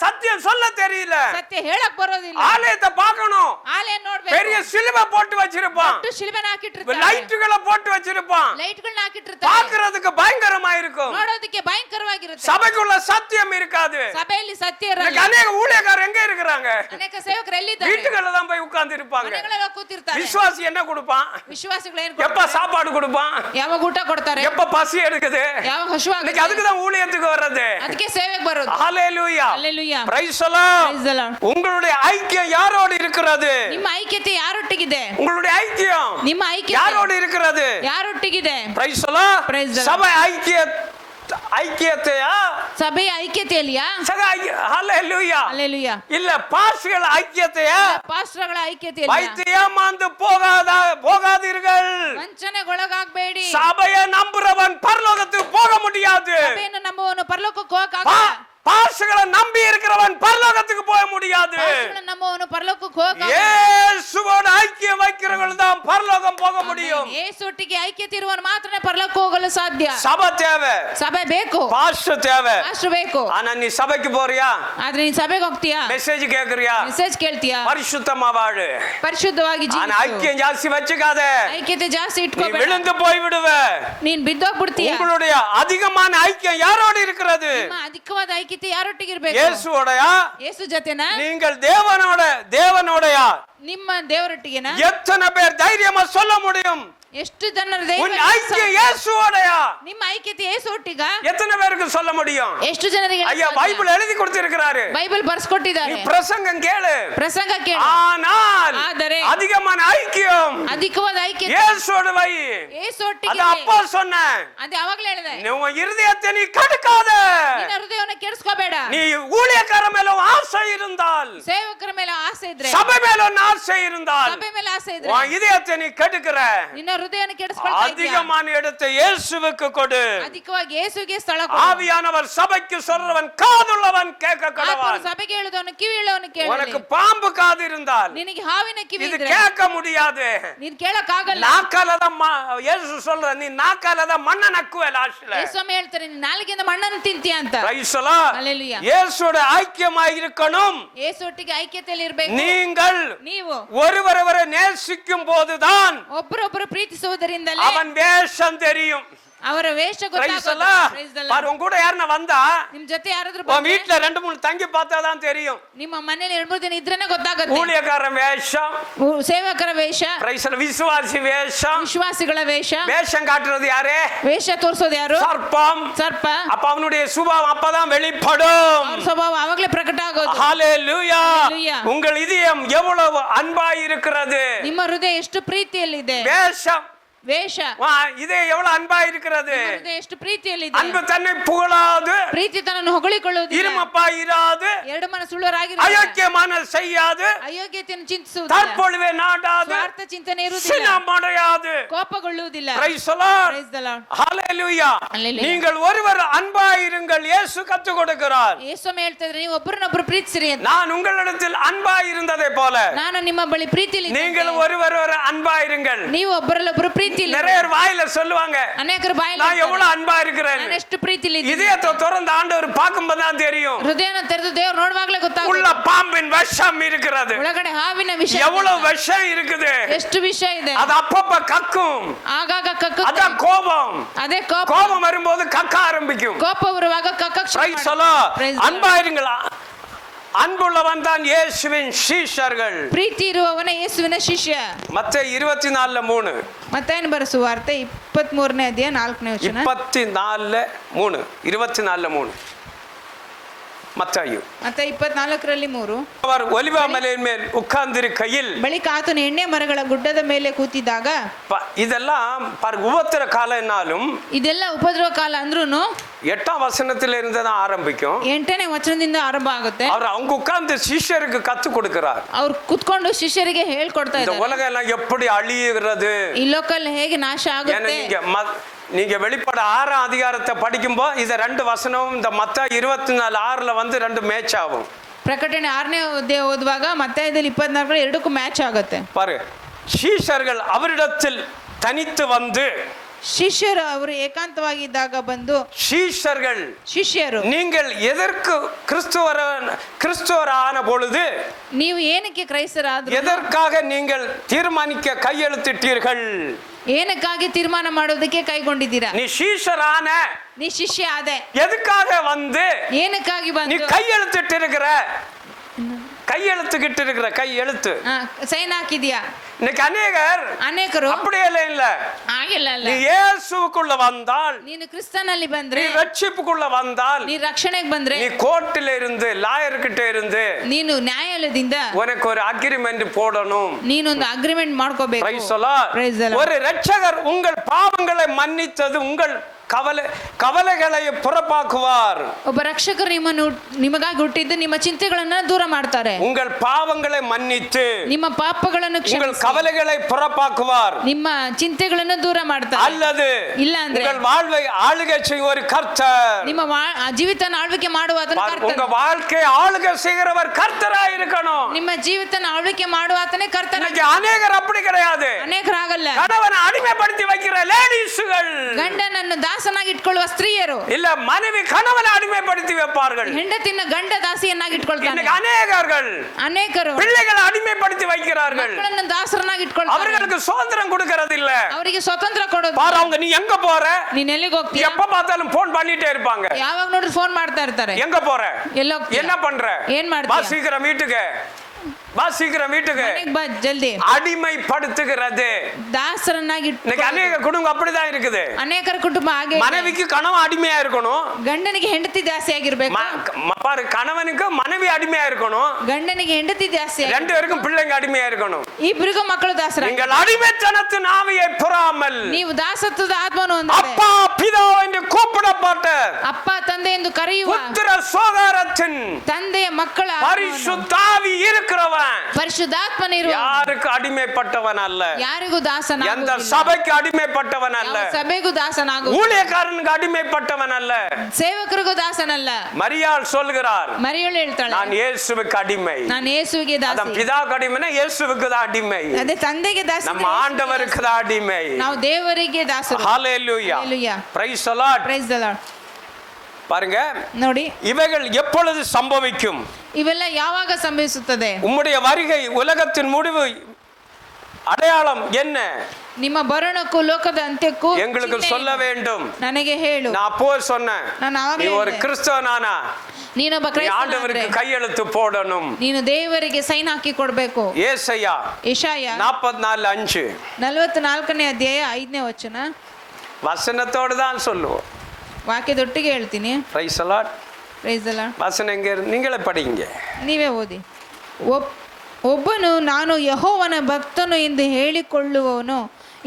சத்தியம் சொல்ல தெரியல, ಸತ್ಯ ಹೇಳಕ್ ಬರೋದಿಲ್ಲ. ஆலயத்தை பார்க்கணும், ಆಲಯ ನೋಡ್ಬೇಕು, பெரிய சிலுவை போட்டு வச்சிருப்பான், ಶಿಲುಬೆನ ಹಾಕಿಟ್ಟಿರ್ತಾರೆ, லைட்டுகளை போட்டு வச்சிருப்பான், ಲೈಟ್ಗಳನ್ನ ಹಾಕಿಟ್ಟಿರ್ತಾರೆ, பார்க்கிறதுக்கு பயங்கரமா இருக்கும், ನೋಡೋದಕ್ಕೆ ಭಯಂಕರವಾಗಿರುತ್ತೆ. சபைக்குள்ள சத்தியம் இருக்காது. ಸಭೆಯಲ್ಲಿ ಸತ್ಯ ಇರಲ್ಲ. அநேக ஊழியக்காரர் எங்க இருக்கிறாங்க? ಅನೇಕ ಸೇವಕರು ಎಲ್ಲಿದ್ದಾರೆ? வீட்டுக்குள்ள தான் போய் உட்கார்ந்து இருப்பாங்க. ಮನೆಗಳಲ್ಲಿ ಕೂತಿರ್ತಾರೆ. விசுவாசி என்ன கொடுப்பான்? ವಿಶ್ವಾಸಿಗಳು ಏನು எப்ப சாப்பாடு கொடுப்பான்? ಯಾವಾಗ ಊಟ ಕೊಡ್ತಾರೆ? எப்ப பசி எடுக்குது? ಯಾವಾಗ ಹಸಿವಾಗುತ್ತೆ? அதுக்கு தான் ஊழியத்துக்கு வர்றது, ಅದಕ್ಕೆ ಸೇವೆಗೆ ಬರೋದು. ஹalleluya, hallelujah, praise the Lord. praise the Lord. உங்களுடைய ஐக்கியம் யாரோடு இருக்கிறது? ನಿಮ್ಮ ಐಕ್ಯತೆ ಯಾರೊಟ್ಟಿಗಿದೆ? உங்களுடைய ஐக்கியம் ನಿಮ್ಮ ಐಕ್ಯತೆ யாரோடு இருக்கிறது? ಯಾರೊಟ್ಟಿಗಿದೆ? praise the Lord. Praise the Lord. சபை ஐக்கியத்தையா? ಸಭೆಯ ಐಕ್ಯತೆಯಲ್ಲಿಯಾ? ஹalleluya, ಹalleluya. இல்ல பாஸ்டர்கள் ஐக்கியத்தையா? ಪಾಸ್ಟರ್ಗಳ ಐಕ್ಯತೆಯಲ್ಲಿಯಾ? வைத்து ஏமாந்து போகாதீர்கள். ವಂಚನೆಗೊಳಗಾಗಬೇಡಿ. சபையை நம்புறவன் பரலோகத்துக்கு போக முடியாது. ಸಭೆಯನ್ನು ನಂಬುವವನು ಪರಲೋಕಕ್ಕೆ ಹೋಗಕ್ಕಾಗಲ್ಲ. பாஸ்டர்களை நம்பி இருக்கிறவன் பரலோகத்துக்கு போக முடியாது. ಪಾಸ್ಟರ್ಗಳನ್ನು ನಂಬುವವನು ಪರಲೋಕಕ್ಕೆ ಹೋಗಕ್ಕಾಗಲ್ಲ. இயேசுவோட ஐக்கியம் வைக்கிறவர்கள் தான் பரலோகம் போக முடியும். ಯೇಸುವೊಟ್ಟಿಗೆ ಐಕ್ಯತೆ ಇರುವವನು ಮಾತ್ರನೇ ಪರಲೋಕಕ್ಕೆ ಹೋಗಲು ಸಾಧ್ಯ. சபை தேவை, ಸಭೆ ಬೇಕು, பாஸ்டர் தேவை. ಪಾಸ್ಟರ್ ಬೇಕು. ஆனா நீ சபைக்கு போறியா? ಆದ್ರೆ ನೀನ್ ಸಭೆಗೆ ಹೋಗ್ತೀಯಾ? மெசேஜ் கேக்குறியா? ಮೆಸೇಜ್ ಕೇಳ್ತೀಯಾ? பரிசுத்தமா வாழு, ಪರಿಶುದ್ಧವಾಗಿ ஆனா ಜೀವಿಸು. ஐக்கியம் ஜாஸ்தி வச்சுக்காத, ಐಕ್ಯತೆ ಜಾಸ್ತಿ நீ ಇಟ್ಕೋಬೇಡ, விழுந்து போய் விடுவ. ನೀನ್ ಬಿದ್ದೋಗ್ಬಿಡ್ತೀಯ. உங்களுடைய அதிகமான ஐக்கியம் யாரோடு இருக்கிறது? ನಿಮ್ಮ ಅಧಿಕವಾದ ಐಕ್ಯತೆ ಯಾರೊಟ್ಟಿಗೆ ಇರಬೇಕು? இயேசுவோடயா? ಯೇಸು ಜೊತೆನಾ? நீங்கள் தேவனோடயா? ನಿಮ್ಮ ದೇವರೊಟ್ಟಿಗೆನಾ? எத்தனை பேர் தைரியமா சொல்ல முடியும்? ಎಷ್ಟು ಜನರ உன் ஐக்கியம் இயேசுவோடயா? ನಿಮ್ಮ ಐಕ್ಯತೆ ಯೇಸು ಒಟ್ಟಿಗ? எத்தனை பேருக்கு சொல்ல முடியும்? ಎಷ್ಟು ಜನರಿಗೆ? ஐயா பைபிள் எழுதி கொடுத்திருக்கிறாரு, ಬೈಬಲ್ ಬರ್ಸ್ಕೊಟ್ಟಿದ್ದಾರೆ. நீ பிரசங்கம் கேளு, ಪ್ರಸಂಗ ಕೇಳು. ஆனால் ಆದರೆ அதிகமான ஐக்கியம் ಅಧಿಕವಾದ ಐಕ್ಯತೆ இயேசுவோட வை. ಯೇಸು ಒಟ್ಟಿಗೆ. அது அப்பா சொன்னேன், ಅದು ಯಾವಾಗಲೇ ಹೇಳಿದೆ. உன் இருதயத்தை நீ கடுக்காத. ನಿನ್ನ ಹೃದಯವನ್ನು ಕೆಡಿಸ್ಕೋಬೇಡ. நீ ஊழியக்கார மேல ஆசை இருந்தால், ಸೇವಕರ ಮೇಲೆ ಆಸೆ ಇದ್ರೆ, சபை மேல ஆசை இருந்தால், ಸಭೆ ಮೇಲೆ ಆಸೆ ಇದ್ರೆ உன் இதயத்தை நீ கெடுக்கிற. ನಿನ್ನ ಹೃದಯವನ್ನು ಕೆಡಿಸ್ಕೊಳ್ತಾ ಇದ್ದೀಯ. அதிகமான இடத்தை இயேசுவுக்கு கொடு. ಅಧಿಕವಾಗಿ ಯೇಸುಗೆ ಸ್ಥಳ ಕೊಡು. ஆவியானவர் சபைக்கு சொல்றவன் காதுள்ளவன் கேட்க கடவன். ಆತನು ಸಭೆಗೆ ಹೇಳುವವನು ಕಿವಿ ಹೇಳುವವನು ಕೇಳಲಿ. உனக்கு பாம்பு காது இருந்தால் ನಿನಗೆ ಹಾವಿನ ಕಿವಿ இது ಇದ್ರೆ கேட்க முடியாது. ನೀನ್ ಕೇಳಕ್ ಆಗಲ್ಲ. நாக்காலத இயேசு சொல்ற, நீ நாக்காலத மண்ணை நக்குவே லாஸ்ட்ல. ಯೇಸುವೇ ಹೇಳ್ತಾರೆ, ನೀನ್ ನಾಲಿಗೆಯಿಂದ ಮಣ್ಣನ್ನು ತಿಂತೀಯ ಅಂತ. Price the Lord. ಹalleluya. இயேசுவோட ஐக்கியமாய் இருக்கணும். ಯೇಸುವೊಟ್ಟಿಗೆ ಐಕ್ಯತೆಯಲ್ಲಿ ಇರಬೇಕು. நீங்கள் ನೀವು ஒருவரை நேசிக்கும் போதுதான் ಒಬ್ಬರೊಬ್ಬರು ಪ್ರೀತಿಸುವುದರಿಂದಲೇ அவன் வேஷம் தெரியும். ಅವರ ವೇಷ பிரைஸ் தி ಗೊತ್ತಾಗೋದು. லார்ட். Praise the Lord. பாரு, உன் கூட யாரன வந்தா, ನಿಮ್ ಜೊತೆ ಯಾರಾದ್ರೂ உன் ಬಂದ್ರೆ, வீட்ல 2-3 தங்கி பார்த்தாதான் தெரியும். ನಿಮ್ಮ ಮನೆಯಲ್ಲಿ 2-3 ದಿನ ಇದ್ರೇನೆ ಗೊತ್ತಾಗುತ್ತೆ. ஊழியக்காரன் வேஷம், ಸೇವಕರ ವೇಷ, பிரைஸ் தி லார்ட். விசுவாசி வேஷம். ವಿಶ್ವಾಸಿಗಳ ವೇಷ. வேஷம் காட்டுறது யாரு? ವೇಷ ತೋರಿಸೋದು ಯಾರು? சர்ப்பம். ಸರ್ಪ. அப்ப அவனுடைய சுபாவம் அப்பதான் வெளிப்படும். ಅವ್ರ ಸ್ವಭಾವ ಆವಾಗಲೇ ಪ್ರಕಟ ಆಗೋದು. ஹalleluya. Hallelujah. உங்கள் இதயம் எவ்வளவு அன்பாய் இருக்கிறது. ನಿಮ್ಮ ಹೃದಯ ಎಷ್ಟು ಪ್ರೀತಿಯಲ್ಲಿದೆ. வேஷம் ವೇಷ. இதே எவ்வளவு அன்பா இருக்கிறது. ಎಷ್ಟು ಪ್ರೀತಿಯಲ್ಲಿದೆ. அன்பு தன்னை புகழாது. ಪ್ರೀತಿ ತನ್ನನ್ನು ಹೊಗಳಿಕೊಳ್ಳುವುದಿಲ್ಲ. இருமப்பா ಇರಾது. ಎರಡು ಮನಸ್ಸುಳ್ಳವರಾಗಿರುವುದಿಲ್ಲ. ಅಯೋಗ್ಯமான செய்யாது. ಅಯೋಗ್ಯತೆಯನ್ನು ಚಿಂತಿಸುವುದಿಲ್ಲ. தற்பொழுவே நாடாது. ಸ್ವಾರ್ಥ ಚಿಂತನೆ ಇರುವುದಿಲ್ಲ. சினமடையாது. ಕೋಪಗೊಳ್ಳುವುದಿಲ್ಲ. Praise the Lord. Praise the Lord. Hallelujah. நீங்கள் ஒருவர் அன்பாயிருங்கள் இயேசு கற்றுக் கொடுக்கிறார். ಯೇಸು ಹೇಳ್ತಿದ್ರೆ ನೀವು ಒಬ್ಬರನ್ನೊಬ್ಬರು ಪ್ರೀತಿಸಿರಿ ಅಂತ. நான் உங்களிடத்தில் அன்பாயிருந்ததை போல ನಾನು ನಿಮ್ಮ ಬಳಿ ಪ್ರೀತಿಯಲ್ಲಿ நீங்கள் ஒருவர் அன்பாயிருங்கள். ನೀವು ಒಬ್ಬರಲ್ಲೊಬ್ಬರು ಪ್ರೀತಿಯಲ್ಲಿ. நிறைய வாயில சொல்லுவாங்க, ಅನೇಕರು ಬಾಯಲ್ಲಿ நான் எவ்வளவு அன்பா இருக்கிறேன். ನಾನು ಎಷ್ಟು ಪ್ರೀತಿಯಲ್ಲಿ ಇದ್ದೀನಿ. இதயத்தை திறந்து ஆண்டவர் பார்க்கும்போது தான் தெரியும். ಹೃದಯನ ತೆರೆದು ದೇವರು ನೋಡುವಾಗಲೇ ಗೊತ್ತಾಗುತ್ತೆ. உள்ள பாம்பின் விஷம் இருக்கிறது. ಒಳಗಡೆ ಹಾವಿನ ವಿಷ எவ்வளவு விஷம் இருக்குது. ಎಷ್ಟು ವಿಷ ಇದೆ. அது அப்பப்ப கக்கும். ಆಗಾಗ ಕಕ್ಕುತ್ತೆ. அதான் கோபம். ಅದೇ ಕೋಪ. கோபம் வரும்போது கக்க ஆரம்பிக்கும். ಕೋಪ ಬರುವಾಗ ಕಕ್ಕಕ್ಕೆ ಶುರು Praise the Lord. அன்பாயிருங்கள். அன்புள்ளவன் தான் இயேசுவின் சீஷர்கள். ಪ್ರೀತಿ ಇರುವವನ ಯೇಸುವಿನ ಶಿಷ್ಯ. மத்தேயு 24:3. ಮತ್ತಾಯನ ಬರೆಸುವ ವಾರ್ತೆ 23ನೇ ಅಧ್ಯಾಯ 4ನೇ ವಚನ. 24:3. 24:3. மத்தேயு. ಮತ್ತೆ 24ರಲ್ಲಿ 3. அவர் ஒலிவ மலையின் மேல் உட்கார்ந்திருக்கையில் ಬಳಿಕ ಆತನು ಎಣ್ಣೆ ಮರಗಳ ಗುಡ್ಡದ ಮೇಲೆ ಕೂತಿದ್ದಾಗ. இதெல்லாம் உபத்திர காலம்னாலும் ಇದೆಲ್ಲ ಉಪದ್ರವ ಕಾಲ ಅಂದ್ರೂನು 8ஆம் வசனத்துல இருந்து தான் ஆரம்பிக்கும். 8ನೇ ವಚನದಿಂದ ಆರಂಭ ಆಗುತ್ತೆ. அவர் அவங்க உட்கார்ந்து சிஷ்யருக்கு கத்து கொடுக்கிறார். ಅವ್ರು ಕುತ್ಕೊಂಡು ಶಿಷ್ಯರಿಗೆ ಹೇಳ್ಕೊಡ್ತಾ இந்த ಇದ್ದಾರೆ. உலகம் எல்லாம் எப்படி அழியுகிறது. ಈ ಲೋಕಲ್ ಹೇಗೆ ನಾಶ ಆಗುತ್ತೆ. நீங்க வெளிப்பட 6ஆம் அதிகாரத்தை படிக்கும்போது இத 2 வசனமும் இந்த மத்தேயு 24:6ல வந்து 2 மேட்ச் ஆகும். ಪ್ರಕಟಣೆ 6ನೇ ಅಧ್ಯಾಯ ಓದುವಾಗ ಮತ್ತಾಯದಲ್ಲಿ 24 ಎರಡಕ್ಕೂ ಮ್ಯಾಚ್ ಆಗುತ್ತೆ. பாரு, சீஷர்கள் அவரிடத்தில் தனித்து வந்து, ಶಿಷ್ಯರು ಅವರು ಏಕಾಂತವಾಗಿದ್ದಾಗ ಬಂದು, ಶಿಷ್ಯರು நீங்கள் எதற்கு கிறிஸ்துவரான பொழுது ನೀವು ಏನಕ್ಕೆ ಕ್ರೈಸ್ತರಾದ್ರಿ, எதற்காக நீங்கள் தீர்மானிக்க கையெழுத்திட்டீர்கள், ಏನಕ್ಕಾಗಿ ತೀರ್ಮಾನ ಮಾಡೋದಕ್ಕೆ ಕೈಗೊಂಡಿದ್ದೀರಾ, நீ சீஷரான, ನೀ ಶಿಷ್ಯ ಆದೆ, எதுக்காக வந்து ಏನಕ್ಕಾಗಿ நீ ಬಂದು கையெழுத்திட்டு இருக்கிற, கையெழுத்துக்கிட்டு இருக்கிற கையெழுத்து ಸೈನ್ ಹಾಕಿದ್ಯಾ. இன்னைக்கு அநேகರು அப்படியே இல்ல, ಆಗಿಲ್ಲ. நீ இயேசுவுக்குள்ள வந்தால், ನೀನು ಕ್ರಿಸ್ತನಲ್ಲಿ ಬಂದ್ರೆ, நீ ரட்சிப்புக்குள்ள வந்தால், ನೀ ರಕ್ಷಣೆಗೆ ಬಂದ್ರೆ, நீ கோர்ட்டில இருந்து லாயர் கிட்ட இருந்து ನೀನು ನ್ಯಾಯಾಲಯದಿಂದ உனக்கு ஒரு அக்ரிமெண்ட் போடணும். ನೀನೊಂದು ಅಗ್ರಿಮೆಂಟ್ ಮಾಡ್ಕೋಬೇಕು. Praise the Lord. ஒரு ரட்சகர் உங்கள் பாவங்களை மன்னித்தது உங்கள் ಕವಲೆகளை புறப்பாக்குவார். ಒಬ್ಬ ರಕ್ಷಕರು ನಿಮಗಾಗಿ ಹುಟ್ಟಿದ್ದು ನಿಮ್ಮ ಚಿಂತೆಗಳನ್ನು ದೂರ ಮಾಡ್ತಾರೆ. உங்கள் பாவங்களை மன்னித்து ನಿಮ್ಮ ಪಾಪಗಳನ್ನು ಕ್ಷಮಿಸಿ உங்கள் கவலைகளை புறப்பாக்குவார். ನಿಮ್ಮ ಚಿಂತೆಗಳನ್ನು ದೂರ ಮಾಡ್ತಾರೆ. அல்லது ಇಲ್ಲ ಅಂದ್ರೆ உங்கள் வாழ்வை ஆளுகை செய்யும் ஒரு கர்த்தர், ನಿಮ್ಮ ಜೀವಿತನ ಆಳ್ವಿಕೆ ಮಾಡುವ ಆತನ ಕರ್ತನ. உங்க வாழ்க்கை ஆளுகை செய்கிறவர் கர்த்தராக இருக்கணும். ನಿಮ್ಮ ಜೀವಿತನ ಆಳ್ವಿಕೆ ಮಾಡುವ ಆತನೇ ಕರ್ತನ. இன்னைக்கு அநேகர் அப்படி கிடையாது. ಅನೇಕರಾಗಲ್ಲ. கணவனை அடிமைப்படுத்தி வைக்கிற லேடிஸ்கள், ಗಂಡನನ್ನು ದಾಸನಾಗಿ ಇಟ್ಕೊಳ್ಳುವ ಸ್ತ್ರೀಯರು, இல்ல மனைவி கணவனை அடிமைப்படுத்தி வைப்பார்கள். ಹೆಂಡತಿನ ಗಂಡ ದಾಸಿಯನ್ನಾಗಿ ಇಟ್ಕೊಳ್ತಾರೆ. இன்னைக்கு அநேகರು பிள்ளைகளை அடிமைப்படுத்தி வைக்கிறார்கள். ಮಕ್ಕಳನ್ನು ದಾಸರನ್ನಾಗಿ ಇಟ್ಕೊಳ್ತಾರೆ. அவர்களுக்கு சுதந்திரம் கொடுக்கிறது இல்ல. ಅವರಿಗೆ ಸ್ವತಂತ್ರ ಕೊಡೋದು. பாரு, அவங்க நீ எங்க போற, ನೀನ್ ಎಲ್ಲಿಗೆ ಹೋಗ್ತೀಯ, எப்ப பார்த்தாலும் போன் பண்ணிட்டே இருப்பாங்க. ಯಾವಾಗ ನೋಡ್ರಿ ಫೋನ್ ಮಾಡ್ತಾ ಇರ್ತಾರೆ. எங்க போற, ಎಲ್ಲೋ என்ன பண்ற, ಏನ್ ಮಾಡ್ತೀಯ, வா சீக்கிரம் வீட்டுக்கு, வா சீக்கிரம் வீட்டுக்கு. ಬಾ ಜಲ್ದಿ. அடிமைப்படுத்துகிறது. ದಾಸರನ್ನಾಗಿ இன்னைக்கு அநேக குடும்பம் அப்படிதான் இருக்குது. ಅನೇಕರ ಕುಟುಂಬ ಹಾಗೆ. மனைவிக்கு கணவன் அடிமையா இருக்கணும், ಗಂಡನಿಗೆ ಹೆಂಡತಿ ದಾಸಿ ಆಗಿರ್ಬೇಕು. பாரு, கணவனுக்கு மனைவி அடிமையா இருக்கணும், ಗಂಡನಿಗೆ ಹೆಂಡತಿ ದಾಸಿ, ரெண்டு பேருக்கும் பிள்ளைங்க அடிமையா இருக்கணும். ಇಬ್ಬರಿಗೂ ಮಕ್ಕಳು ದಾಸರ. நீங்கள் அடிமைத்தனத்தின் ஆவியை புறாமல் ನೀವು ದಾಸತ್ವದ ಆತ್ಮವನ್ನು ಹೊಂದಿದೆ. அப்பா பிதா என்று கூப்பிடப்பட்ட ಅಪ್ಪ ತಂದೆ ಎಂದು ಕರೆಯುವ புத்திர சோதரத்தின் ತಂದೆಯ ಮಕ್ಕಳ பரிசுத்தாவி இருக்கிறவன் ಪರಿಶುದ್ಧಾತ್ಮನ ಇರುವ யாருக்கு அடிமைப்பட்டவன் அல்ல, ಯಾರಿಗೂ ದಾಸನಾಗುವುದಿಲ್ಲ. எந்த சபைக்கு அடிமைப்பட்டவன் அல்ல, ಸಭೆಗೂ ದಾಸನಾಗು, ஊழியக்காரனுக்கு அடிமைப்பட்டவன் அல்ல, ಸೇವಕರಿಗೂ ದಾಸನಲ್ಲ. மரியாள் சொல்கிறார், ಮರಿಯಳು ಹೇಳ್ತಾಳೆ, நான் இயேசுவுக்கு அடிமை. ನಾನು ಯೇಸುವಿಗೆ ದಾಸಿ. அதான் பிதாவுக்கு அடிமைனா இயேசுவுக்கு தான் அடிமை. ಅದೇ ತಂದೆಗೆ ದಾಸಿ, நம்ம ஆண்டவருக்கு தான் அடிமை. ನಾವು ದೇವರಿಗೆ ದಾಸರು. ஹalleluya. Hallelujah. Praise the Lord. Praise the Lord. பாருங்க, ನೋಡಿ இவைகள் எப்பொழுது சம்பவிக்கும், ಇವೆಲ್ಲ ಯಾವಾಗ ಸಂಭವಿಸುತ್ತದೆ, உம்முடைய வருகை உலகத்தின் முடிவு அடையாளம் என்ன, ನಿಮ್ಮ ಬರಣಕ್ಕೂ ಲೋಕದ ಅಂತ್ಯಕ್ಕೂ எங்களுக்கு சொல்ல வேண்டும். ನನಗೆ ಹೇಳು. நான் அப்போ சொன்னேன், ನಾನು நீ ಆವಾಗಲೇ ஒரு கிறிஸ்தவனானா ನೀನೊಬ್ಬ ஆண்டவருக்கு கையெழுத்து போடணும். ನೀನು ದೇವರಿಗೆ ಸೈನ್ ಹಾಕಿ ಕೊಡಬೇಕು. ஏசாயா ಯೆಶಾಯ 44:5 44ನೇ ಅಧ್ಯಾಯ 5ನೇ ವಚನ. வசனத்தோடு தான் சொல்லுவோம். ವಾಕ್ಯದೊಟ್ಟಿಗೆ ಹೇಳ್ತೀನಿ. Praise the Lord. Praise the Lord. வசனம் எங்க, நீங்களே படிங்க, ನೀವೇ ಓದಿ. ಒಬ್ಬನು ನಾನು ಯೆಹೋವನ ಭಕ್ತನು ಎಂದು ಹೇಳಿಕೊಳ್ಳುವವನು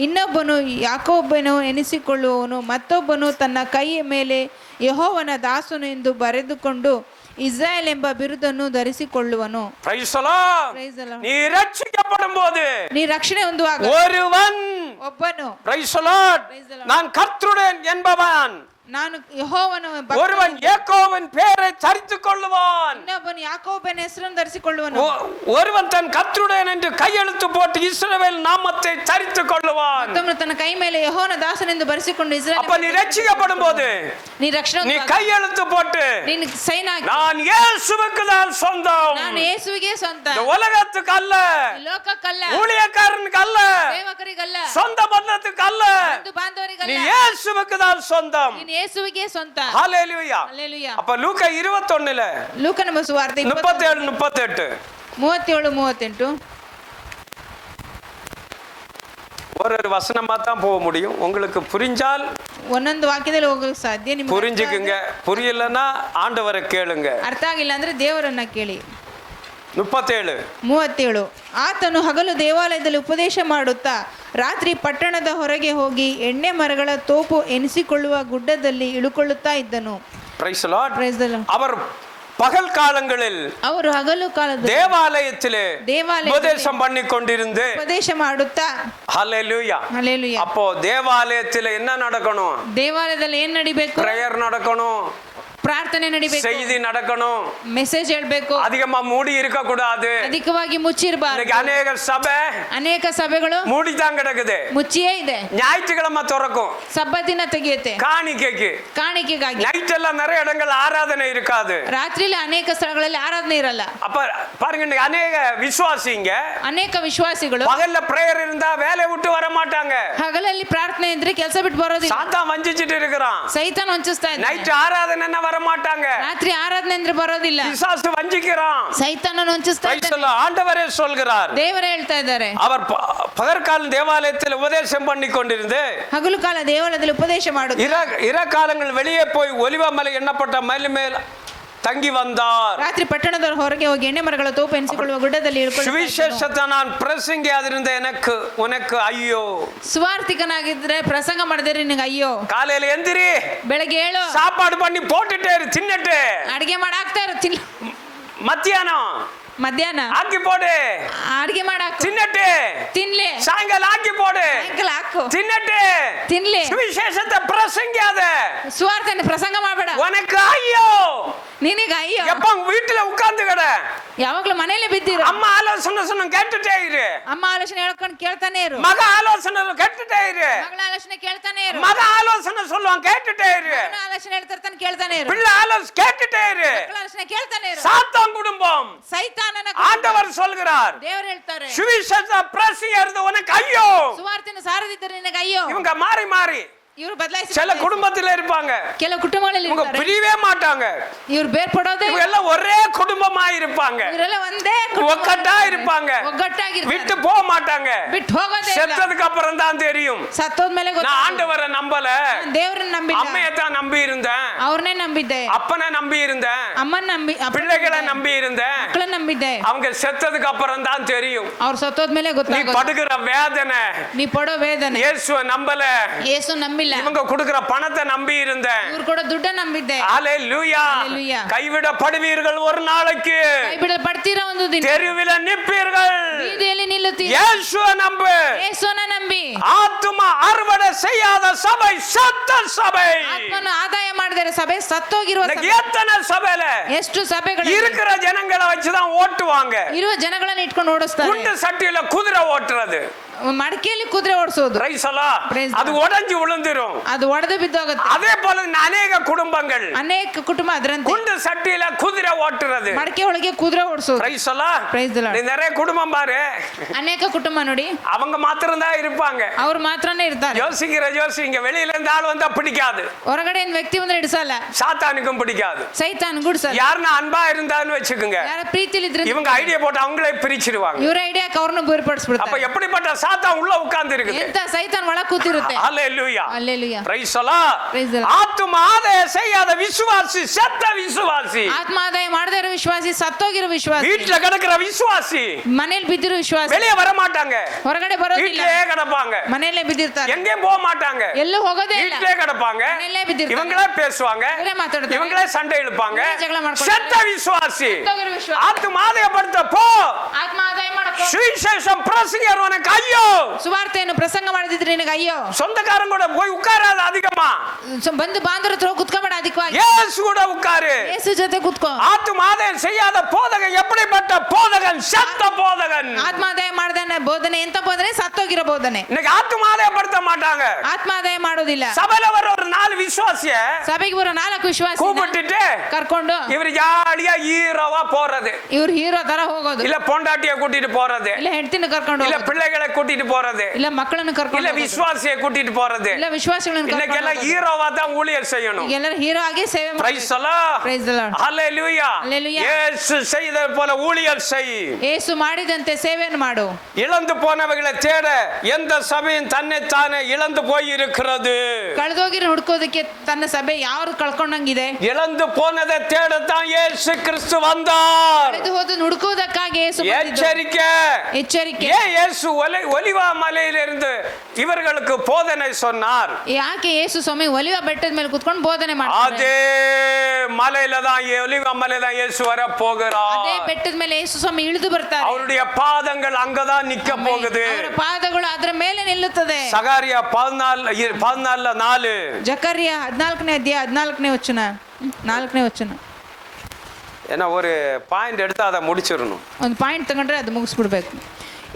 ಇನ್ನೊಬ್ಬನು ಯಾಕೋಬನು ಎನಿಸಿಕೊಳ್ಳುವವನು, ಮತ್ತೊಬ್ಬನು ತನ್ನ ಕೈಯ ಮೇಲೆ ಯೆಹೋವನ ದಾಸನು ಎಂದು ಬರೆದುಕೊಂಡು ಇಸ್ರಾಯೇಲ್ ಎಂಬ ಬಿರುದನ್ನು ಧರಿಸಿಕೊಳ್ಳುವನು. Praise the Lord. Praise the Lord. நீ ரட்சிக்கப்படும் போது ನೀ ರಕ್ಷಣೆ ಹೊಂದುವಾಗ ஒருவன் ಒಬ್ಬನು Praise the Lord. Praise the Lord. நான் கர்த்தருடன் என்பவன், ನಾನು ಯೆಹೋವನ ಭಕ್ತನು. ஒருவன் யாக்கோபின் பெயரை தரித்துக் கொள்ளுவான். ಇನ್ನೊಬ್ಬನು ಯಾಕೋಬನ ಹೆಸರನ್ನು ಧರಿಸಿಕೊಳ್ಳುವನು. ஒருவன் தன் கர்த்தருடன் என்று கையெழுத்து போட்டு இஸ்ரவேல் நாமத்தை தரித்துக் கொள்ளுவான். ಮತ್ತೊಬ್ಬನು ತನ್ನ ಕೈ ಮೇಲೆ ಯೆಹೋವನ ದಾಸನೆಂದು ಬರೆಸಿಕೊಂಡು ಇಸ್ರಾಯೇಲ್. அப்ப நீ ரட்சிக்கப்படும் போது ನೀ ರಕ್ಷಣೆ நீ ಹೊಂದುವಾಗ கையெழுத்து போட்டு ನೀನು ಸೈನ್ ಹಾಕಿ, நான் இயேசுவுக்கு தான் சொந்தம், ನಾನು ಯೇಸುವಿಗೆ ಸ್ವಂತ, இந்த உலகத்துக்கு அல்ல, ಈ ಲೋಕಕ್ಕಲ್ಲ, ஊழியக்காரனுக்கு அல்ல, ಸೇವಕರಿಗಲ್ಲ, சொந்த பந்தத்துக்கு அல்ல, ಬಂಧು ಬಾಂಧವರಿಗಲ್ಲ, நீ இயேசுவுக்கு தான் சொந்தம். ನೀನು ಯೇಸುವಿಗೆ ಸ್ವಂತ. ஹalleluya. ಹಲ್ಲೆಲೂಯಾ. அப்ப லூக்கா 21ல ಲೂಕನ ಸುವಾರ್ತೆ 37 38 37 38 ஒரு வசனமா தான் போக முடியும். உங்களுக்கு புரிஞ்சால் ಒಂದೊಂದು ವಾಕ್ಯದಲ್ಲಿ ಹೋಗಕ್ಕೆ ಸಾಧ್ಯ. ನಿಮಗೆ புரிஞ்சுக்குங்க, புரியலன்னா ஆண்டவரை கேளுங்க. ಅರ್ಥ ಆಗಿಲ್ಲ ಅಂದ್ರೆ ದೇವರನ್ನ ಕೇಳಿ. 37 ಆತನು ಹಗಲು ದೇವಾಲಯದಲ್ಲಿ ಉಪದೇಶ ಮಾಡುತ್ತಾ ರಾತ್ರಿ ಪಟ್ಟಣದ ಹೊರಗೆ ಹೋಗಿ ಎಣ್ಣೆ ಮರಗಳ ತೋಪು ಎನಿಸಿಕೊಳ್ಳುವ ಗುಡ್ಡದಲ್ಲಿ ಇಳುಕೊಳ್ಳುತ್ತಾ ಇದ್ದನು. Praise the Lord. Praise the Lord. அவர் பகல் காலங்களில் ಅವರು ಹಗಲು ಕಾಲದಲ್ಲಿ தேவாலயத்திலே ದೇವಾಲಯದಲ್ಲಿ உபதேசம் பண்ணி கொண்டிருந்து ಉಪದೇಶ ಮಾಡುತ್ತಾ. ஹalleluya. ಹಲ್ಲೆಲೂಯಾ. அப்போ தேவாலயத்திலே என்ன நடக்கணும்? ದೇವಾಲಯದಲ್ಲಿ ಏನ್ ನಡಿಬೇಕು? பிரேயர் நடக்கணும், ಪ್ರಾರ್ಥನೆ ನಡಿಬೇಕು, செய்தி நடக்கணும், ಮೆಸೇಜ್ ಹೇಳ್ಬೇಕು, அதிகமா மூடி இருக்க கூடாது. ಅಧಿಕವಾಗಿ ಮುಚ್ಚಿರಬಾರದು. இன்னைக்கு அநேக சபை ಅನೇಕ ಸಭೆಗಳು மூடி தான் கிடக்குது. ಮುಚ್ಚಿಯೇ ಇದೆ. ஞாயிற்றுக்கிழமை திறக்கும் ಸಬ್ಬತ್ತಿನ ತೆಗೆಯುತ್ತೆ காணிக்கைக்கு. ಕಾಣಿಕೆಗಾಗಿ. நைட் எல்லாம் நிறைய இடங்கள் ஆராதனை இருக்காது. ರಾತ್ರಿಲಿ ಅನೇಕ ಸ್ಥಳಗಳಲ್ಲಿ ಆರಾಧನೆ ಇರಲ್ಲ. அப்ப பாருங்க, இன்னைக்கு அநேக விசுவாசிங்க ಅನೇಕ ವಿಶ್ವಾಸಿಗಳು பகல்ல பிரேயர் இருந்தா வேலையை விட்டு வர மாட்டாங்க. ಹಗಲಲ್ಲಿ ಪ್ರಾರ್ಥನೆ ಇದ್ರೆ ಕೆಲಸ ಬಿಟ್ಟು ಬರೋದಿಲ್ಲ. சாத்தான் வஞ்சிச்சிட்டு இருக்கிறான். ಸೈತಾನ್ ವಂಚಿಸ್ತಾ ಇದ್ದಾನೆ. நைட் ஆராதனை வர மாட்டாங்க. ರಾತ್ರಿ ಆರಾಧನೆ ಅಂದ್ರೆ ಬರೋದಿಲ್ಲ. பிசாசு வஞ்சிக்கிறான். ಸೈತಾನನ ವಂಚಿಸ್ತಾ ಇದ್ದಾನೆ. ஆண்டவரே சொல்கிறார். ದೇವರೇ ಹೇಳ್ತಾ ಇದ್ದಾರೆ. அவர் பகற்கால தேவாலயத்தில் உபதேசம் பண்ணி கொண்டிருந்து ಹಗಲು ಕಾಲ ದೇವಾಲಯದಲ್ಲಿ ಉಪದೇಶ ಮಾಡುತ್ತಾ இரக்காலங்கள் வெளியே போய் ஒலிவமலை எண்ணப்பட்ட மலை மேல் தங்கி வந்தார். ರಾತ್ರಿ ಪಟ್ಟಣದ ಹೊರಗೆ ಹೋಗಿ ಎಣ್ಣೆ ಮರಗಳ ತೋಪು ಎನಿಸಿಕೊಳ್ಳುವ ಗುಡ್ಡದಲ್ಲಿ ಇಳ್ಕೊಳ್ಳುತ್ತಾ ಇದ್ದನು. சுவிசேஷத்தை நான் பிரசங்கியாதிருந்த எனக்கு உனக்கு ஐயோ. ಸುವಾರ್ತಿಕನಾಗಿದ್ರೆ ಪ್ರಸಂಗ ಮಾಡಿದ್ರೆ ನಿನಗೆ ಅಯ್ಯೋ. காலையில எந்திரி, ಬೆಳಗ್ಗೆ ಹೇಳು, சாப்பாடு பண்ணி போட்டுட்டே இரு, தின்னுட்டு. ಅಡಿಗೆ ಮಾಡಾಕ್ತಾ ಇರು, மத்தியானம் ಮಧ್ಯಾಹ್ನ ஆக்கி போடு, ಅಡಿಗೆ ಮಾಡಾಕು, தின்னுட்டு. ತಿನ್ಲಿ, சாயங்காலம் ஆக்கி போடு, ಸಾಯಂಕಾಲ ಹಾಕು, தின்னுட்டு. ತಿನ್ಲಿ. சுவிசேஷத்தை பிரசங்கியாத, ಸುವಾರ್ತೆ ಪ್ರಸಂಗ ಮಾಡಬೇಡ, உனக்கு ஐயோ. ನಿನಗೆ ಅಯ್ಯೋ. எப்ப வீட்டுல உட்கார்ந்து கட, ಯಾವಾಗ್ಲೂ ಮನೇಲೆ ಬಿದ್ದಿರು. அம்மா ஆலோசனை சொன்ன கேட்டுட்டே இரு, ಅಮ್ಮ ಆಲೋಚನೆ ಹೇಳ್ಕೊಂಡು ಕೇಳ್ತಾನೆ ಇರು, மக ஆலோசனை கேட்டுட்டே இரு, ಮಗಳ ಆಲೋಚನೆ ಕೇಳ್ತಾನೆ ಇರು, மக ஆலோசனை சொல்லுவான் கேட்டுட்டே இரு, ಮಗನ ಆಲೋಚನೆ ಹೇಳ್ತಿರ್ತಾನೆ ಕೇಳ್ತಾನೆ ಇರು, பிள்ளை ஆலோசனை கேட்டுட்டே இரு. ಮಕ್ಕಳ ಆಲೋಚನೆ ಕೇಳ್ತಾನೆ ಇರು. சாத்தான் குடும்பம். ಸೈತಾನನ ஆண்டவர் சொல்கிறார், ದೇವರು ಹೇಳ್ತಾರೆ, சுவிசேஷத்தை பிரசங்கிக்கிறது உனக்கு ஐயோ. ಸುವಾರ್ತೆಯನ್ನು ಸಾರದಿದ್ದರೆ ನಿನಗೆ ಅಯ್ಯೋ. இவங்க மாறி மாறி ಇವರು ಬದಲಾಯಿಸಿ சில குடும்பத்துல இருப்பாங்க, ಕೆಲವು ಕುಟುಂಬಗಳಲ್ಲಿ இவங்க ಇರ್ತಾರೆ. பிரியவே மாட்டாங்க. ಇವ್ರು ಬೇರ್ಪಡೋದೇ, இவங்க எல்லாம் ஒரே குடும்பமா இருப்பாங்க, ಇವರೆಲ್ಲ ಒಂದೇ ஒக்கட்டா இருப்பாங்க, ಒಗ್ಗಟ್ಟಾಗಿರ್ತಾರೆ, விட்டு போக மாட்டாங்க. ಬಿಟ್ಟು ಹೋಗೋದೇ ಇಲ್ಲ. செத்ததுக்கு அப்புறம் தான் தெரியும். ಸತ್ತೋದ್ಮೇಲೆ நான் ஆண்டவரை நம்பல, ನಾನು ದೇವ್ರನ್ನ ನಂಬಿಲ್ಲ, அம்மையை தான் நம்பி இருந்தேன், ಅವ್ರನ್ನೇ ನಂಬಿದ್ದೆ, அப்பனை நம்பி இருந்தேன், ಅಮ್ಮನ ನಂಬಿ, பிள்ளைகளை நம்பி இருந்தேன். ಮಕ್ಕಳನ್ನ ನಂಬಿದ್ದೆ. அவங்க செத்ததுக்கு அப்புறம் தான் தெரியும். ಅವ್ರು ಸತ್ತೋದ್ಮೇಲೆ நீ ಗೊತ್ತಾಗೋದು படுகிற வேதனை. ನೀ ಪಡೋ ವೇದನೆ. இயேசுவை நம்பல, ಯೇಸು ನಂಬಿಲ್ಲ, இவங்க கொடுக்கிற பணத்தை நம்பி இருந்தேன். ಇವ್ರು ಕೊಡೋ ದುಡ್ಡ ನಂಬಿದ್ದೆ. ஹalleluya. ஹalleluya. கைவிடப்படுவீர்கள் ஒரு நாளைக்கு, ಕೈ ಬಿಡಲ್ಪಡ್ತೀರಾ ಒಂದು ದಿನ, தெருவில் நிற்பீர்கள். ಬೀದಿಯಲ್ಲಿ ನಿಲ್ಲುತ್ತೀರಾ. இயேசுவை நம்பு. ಯೇಸುವನ್ನ ನಂಬಿ. ஆத்துமா அறுவடை செய்யாத சபை சத்த சபை. ಆತ್ಮನ ಆದಾಯ ಮಾಡಿದರೆ ಸಭೆ ಸತ್ತೋಗಿರುವ இன்னைக்கு ಸಭೆ. எத்தனை சபையில ಎಷ್ಟು ಸಭೆಗಳು இருக்கிற ஜனங்களை வச்சுதான் ஓட்டுவாங்க. ಇರುವ ಜನಗಳನ್ನ ಇಟ್ಕೊಂಡು ಓಡಿಸ್ತಾರೆ. குண்டு சட்டியில குதிரை ஓட்டுறது. ಮಡಕೆಯಲ್ಲಿ ಕುದುರೆ ಓಡಿಸೋದು. Praise the Lord. Praise அது உடைஞ்சு விழுந்துரும். ಅದು ಒಡೆದು ಬಿದ್ದೋಗುತ್ತೆ. அதே போல அநேக குடும்பங்கள் ಅನೇಕ ಕುಟುಂಬ ಅದರಂತೆ குண்டு சட்டியில குதிரை ஓட்டுறது. ಮಡಕೆ ಒಳಗೆ ಕುದುರೆ ಓಡಿಸೋದು. Praise the Lord. Praise the Lord. நீ நிறைய குடும்பம் பாரு, ಅನೇಕ ಕುಟುಂಬ ನೋಡಿ, அவங்க மாத்திரம் தான் இருப்பாங்க. ಅವ್ರು ಮಾತ್ರನೇ ಇರ್ತಾರೆ. யோசிங்க, வெளியில இருந்து ஆள் வந்தா பிடிக்காது, ಹೊರಗಡೆ ವ್ಯಕ್ತಿ ಬಂದ್ರೆ ಹಿಡಿಸಲ್ಲ, சாத்தானுக்கும் பிடிக்காது. ಸೈತಾನ್ ಗುಡ್ಸಲ್ಲ. யாருன்னா அன்பா இருந்தான்னு வச்சுக்கோங்க, ಯಾರ ಪ್ರೀತಿಲಿ ಇದ್ರೆ இவங்க ஐடியா போட்டு அவங்களே பிரிச்சிடுவாங்க. ಇವ್ರ ಐಡಿಯಾಕ್ಕೆ ಅವ್ರನ್ನ அப்ப ಬೇರ್ಪಡಿಸ್ಬಿಡ್ತಾರೆ. எப்படிப்பட்ட சாத்தான் உள்ள உட்கார்ந்து இருக்குது. ಎಂತ ಸೈತಾನ್ ಒಳ ಕೂತಿರುತ್ತೆ. ஹalleluya. அல்லேலூயா. Praise the Lord. Praise the Lord. ஆத்தும ஆதாயம் செய்யாத விசுவாசி செத்த விசுவாசி, ಆತ್ಮಾದಾಯ ಮಾಡದೇ ಇರೋ ವಿಶ್ವಾಸಿ ಸತ್ತೋಗಿರೋ ವಿಶ್ವಾಸಿ, வீட்டுல கிடக்கிற விசுவாசி ಮನೇಲಿ ಬಿದ್ದಿರೋ ವಿಶ್ವಾಸಿ வெளியே வர மாட்டாங்க, ಹೊರಗಡೆ ಬರೋದಿಲ್ಲ, வீட்டிலே கிடப்பாங்க, ಮನೆಯಲ್ಲೇ ಬಿದ್ದಿರ್ತಾರೆ, எங்கேயும் போக மாட்டாங்க, ಎಲ್ಲೂ ಹೋಗೋದೇ ಇಲ್ಲ, வீட்டிலே கிடப்பாங்க, ಮನೆಯಲ್ಲೇ ಬಿದ್ದಿರ್ತಾರೆ, இவங்களே பேசுவாங்க, ಇವರೇ ಮಾತಾಡ್ತಾರೆ, இவங்களே சண்டை இழுப்பாங்க. ಇವರೇ ಜಗಳ ಮಾಡ್ಕೊಳ್ತಾರೆ. செத்த விசுவாசி ಸತ್ತೋಗಿರೋ ವಿಶ್ವಾಸಿ ஆத்தும ஆதாயப்படுத்த போ, ಆತ್ಮಾದಾಯ ಮಾಡಕೋ, சுவிசேஷம் பிரசங்கர் உனக்கு ஐயோ, ಸುವಾರ್ತೆಯನ್ನು ಪ್ರಸಂಗ ಮಾಡದಿದ್ರೆ ನಿನಗೆ ಅಯ್ಯೋ, சொந்தக்காரங்க கூட போய் உட்காராத அதிகமா, ಬಂದು ಬಾಂಧವ್ರ ಹತ್ರ ಹೋಗಿ ಕುತ್ಕೋಬೇಡ, ಅಧಿಕವಾಗಿ இயேசு கூட உட்காரு. ಯೇಸು ಜೊತೆ ಕುತ್ಕೋ. ஆத்தும ஆதாயம் செய்யாத போதகன் எப்படிப்பட்ட போதகன்? செத்த போதகன். ಆತ್ಮಾದಾಯ ಮಾಡದ ಬೋಧನೆ ಎಂತ ಬೋಧನೆ? ಸತ್ತೋಗಿರೋ ಬೋಧನೆ. இன்னைக்கு ஆத்தும ஆதாயப்படுத்த மாட்டாங்க. ಆತ್ಮಾದಾಯ ಮಾಡೋದಿಲ್ಲ. சபையில வர ஒரு 4 விசுவாசிய ಸಭೆಗೆ ಬರೋ 4 ವಿಶ್ವಾಸಿ கூப்பிட்டுட்டு ಕರ್ಕೊಂಡು இவர் ஜாலியா ஹீரோவா போறது, ಇವ್ರು ಹೀರೋ ತರ ಹೋಗೋದು, இல்ல பொண்டாட்டிய கூட்டிட்டு போறது, ಇಲ್ಲ ಹೆಂಡತಿನ ಕರ್ಕೊಂಡು இல்ல ಹೋಗೋದು, பிள்ளைகளை கூட்டிட்டு போறது, ಇಲ್ಲ ಮಕ್ಕಳನ್ನು இல்ல ಕರ್ಕೊಂಡು ಹೋಗೋದು, விசுவாசிய கூட்டிட்டு போறது. ಇಲ್ಲ ವಿಶ್ವಾಸಿಗಳನ್ನು இன்னைக்கு ಕರ್ಕೊಂಡು எல்லாம் ಹೋಗೋದು. ஹீரோவா தான் ஊழியர் செய்யணும். ಎಲ್ಲರೂ ಹೀರೋ ಆಗಿ ಸೇವೆ Praise ಮಾಡಿ. the Lord. Praise the Lord. Hallelujah. Hallelujah. இயேசு செய்தது போல ஊழியர் செய். ಯೇಸು ಮಾಡಿದಂತೆ ಸೇವೆಯನ್ನು ಮಾಡು. இழந்து போனவர்களை தேட எந்த சபையும் தன்னைத்தானே இழந்து போய் இருக்கிறது. ಕಳೆದೋಗಿರೋ ಹುಡುಕೋದಕ್ಕೆ ತನ್ನ ಸಭೆ ಯಾರು ಕಳ್ಕೊಂಡಂಗಿದೆ. இழந்து போனதை தேடத்தான் இயேசு கிறிஸ்து வந்தார். ಕಳೆದು ಹೋದ ಹುಡುಕೋದಕ್ಕಾಗಿ ಯೇಸು ಬಂದಿದ್ದು. எச்சரிக்கை. ಎಚ್ಚರಿಕೆ. ஏன் இயேசு ஒலிவ மலையிலிருந்து இவர்களுக்கு போதனை சொன்னார்? ಯಾಕೆ ಯೇಸು ಸ್ವಾಮಿ ಒಲಿವ ಬೆಟ್ಟದ ಮೇಲೆ ಕುತ್ಕೊಂಡು ಬೋಧನೆ ಮಾಡ್ತಾರೆ? அதே மலையில தான் ஒலிவ மலையில தான் இயேசு வர ಅದೇ போகிறார். ಬೆಟ್ಟದ ಮೇಲೆ ಯೇಸು ಸ್ವಾಮಿ ಇಳಿದು ಬರ್ತಾರೆ. அவருடைய பாதங்கள் அங்கதான் நிக்க போகுது. ಅವರ ಪಾದಗಳು ಅದರ ಮೇಲೆ ನಿಲ್ಲುತ್ತದೆ. சகாரியா 14:4. ಜಕರ್ಯ 14ನೇ ಅಧ್ಯಾಯ 14ನೇ ವಚನ 4ನೇ ವಚನ. ஏன்னா ஒரு பாயிண்ட் எடுத்து அதை முடிச்சிடணும். ಒಂದು ಪಾಯಿಂಟ್ ತಗೊಂಡ್ರೆ ಅದು ಮುಗಿಸ್ಬಿಡ್ಬೇಕು.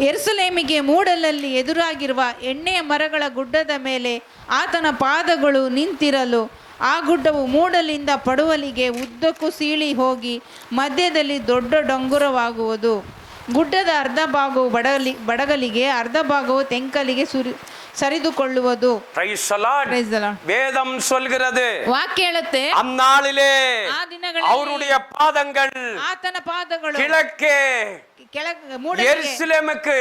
ಯೆರೂಸಲೇಮಿಗೆ ಮೂಡಲಲ್ಲಿ ಎದುರಾಗಿರುವ ಎಣ್ಣೆಯ ಮರಗಳ ಗುಡ್ಡದ ಮೇಲೆ ಆತನ ಪಾದಗಳು ನಿಂತಿರಲು ಆ ಗುಡ್ಡವು ಮೂಡಲಿಂದ ಪಡುವಲಿಗೆ ಉದ್ದಕ್ಕೂ ಸೀಳಿ ಹೋಗಿ ಮಧ್ಯದಲ್ಲಿ ದೊಡ್ಡ ಡೊಂಗುರವಾಗುವುದು. ಗುಡ್ಡದ ಅರ್ಧ ಭಾಗವು ಬಡಗಲಿಗೆ, ಅರ್ಧ ಭಾಗವು ತೆಂಕಲಿಗೆ ಸರಿದುಕೊಳ್ಳುವುದು. Praise the Lord. Praise the Lord. வேதம் சொல்கிறது, ವಾಕ್ಯ ಹೇಳುತ್ತೆ, அந்நாளிலே ಆ ದಿನಗಳಲ್ಲಿ அவருடைய பாதங்கள் ಆತನ ಪಾದಗಳು கிழக்கே எருசலேமுக்கு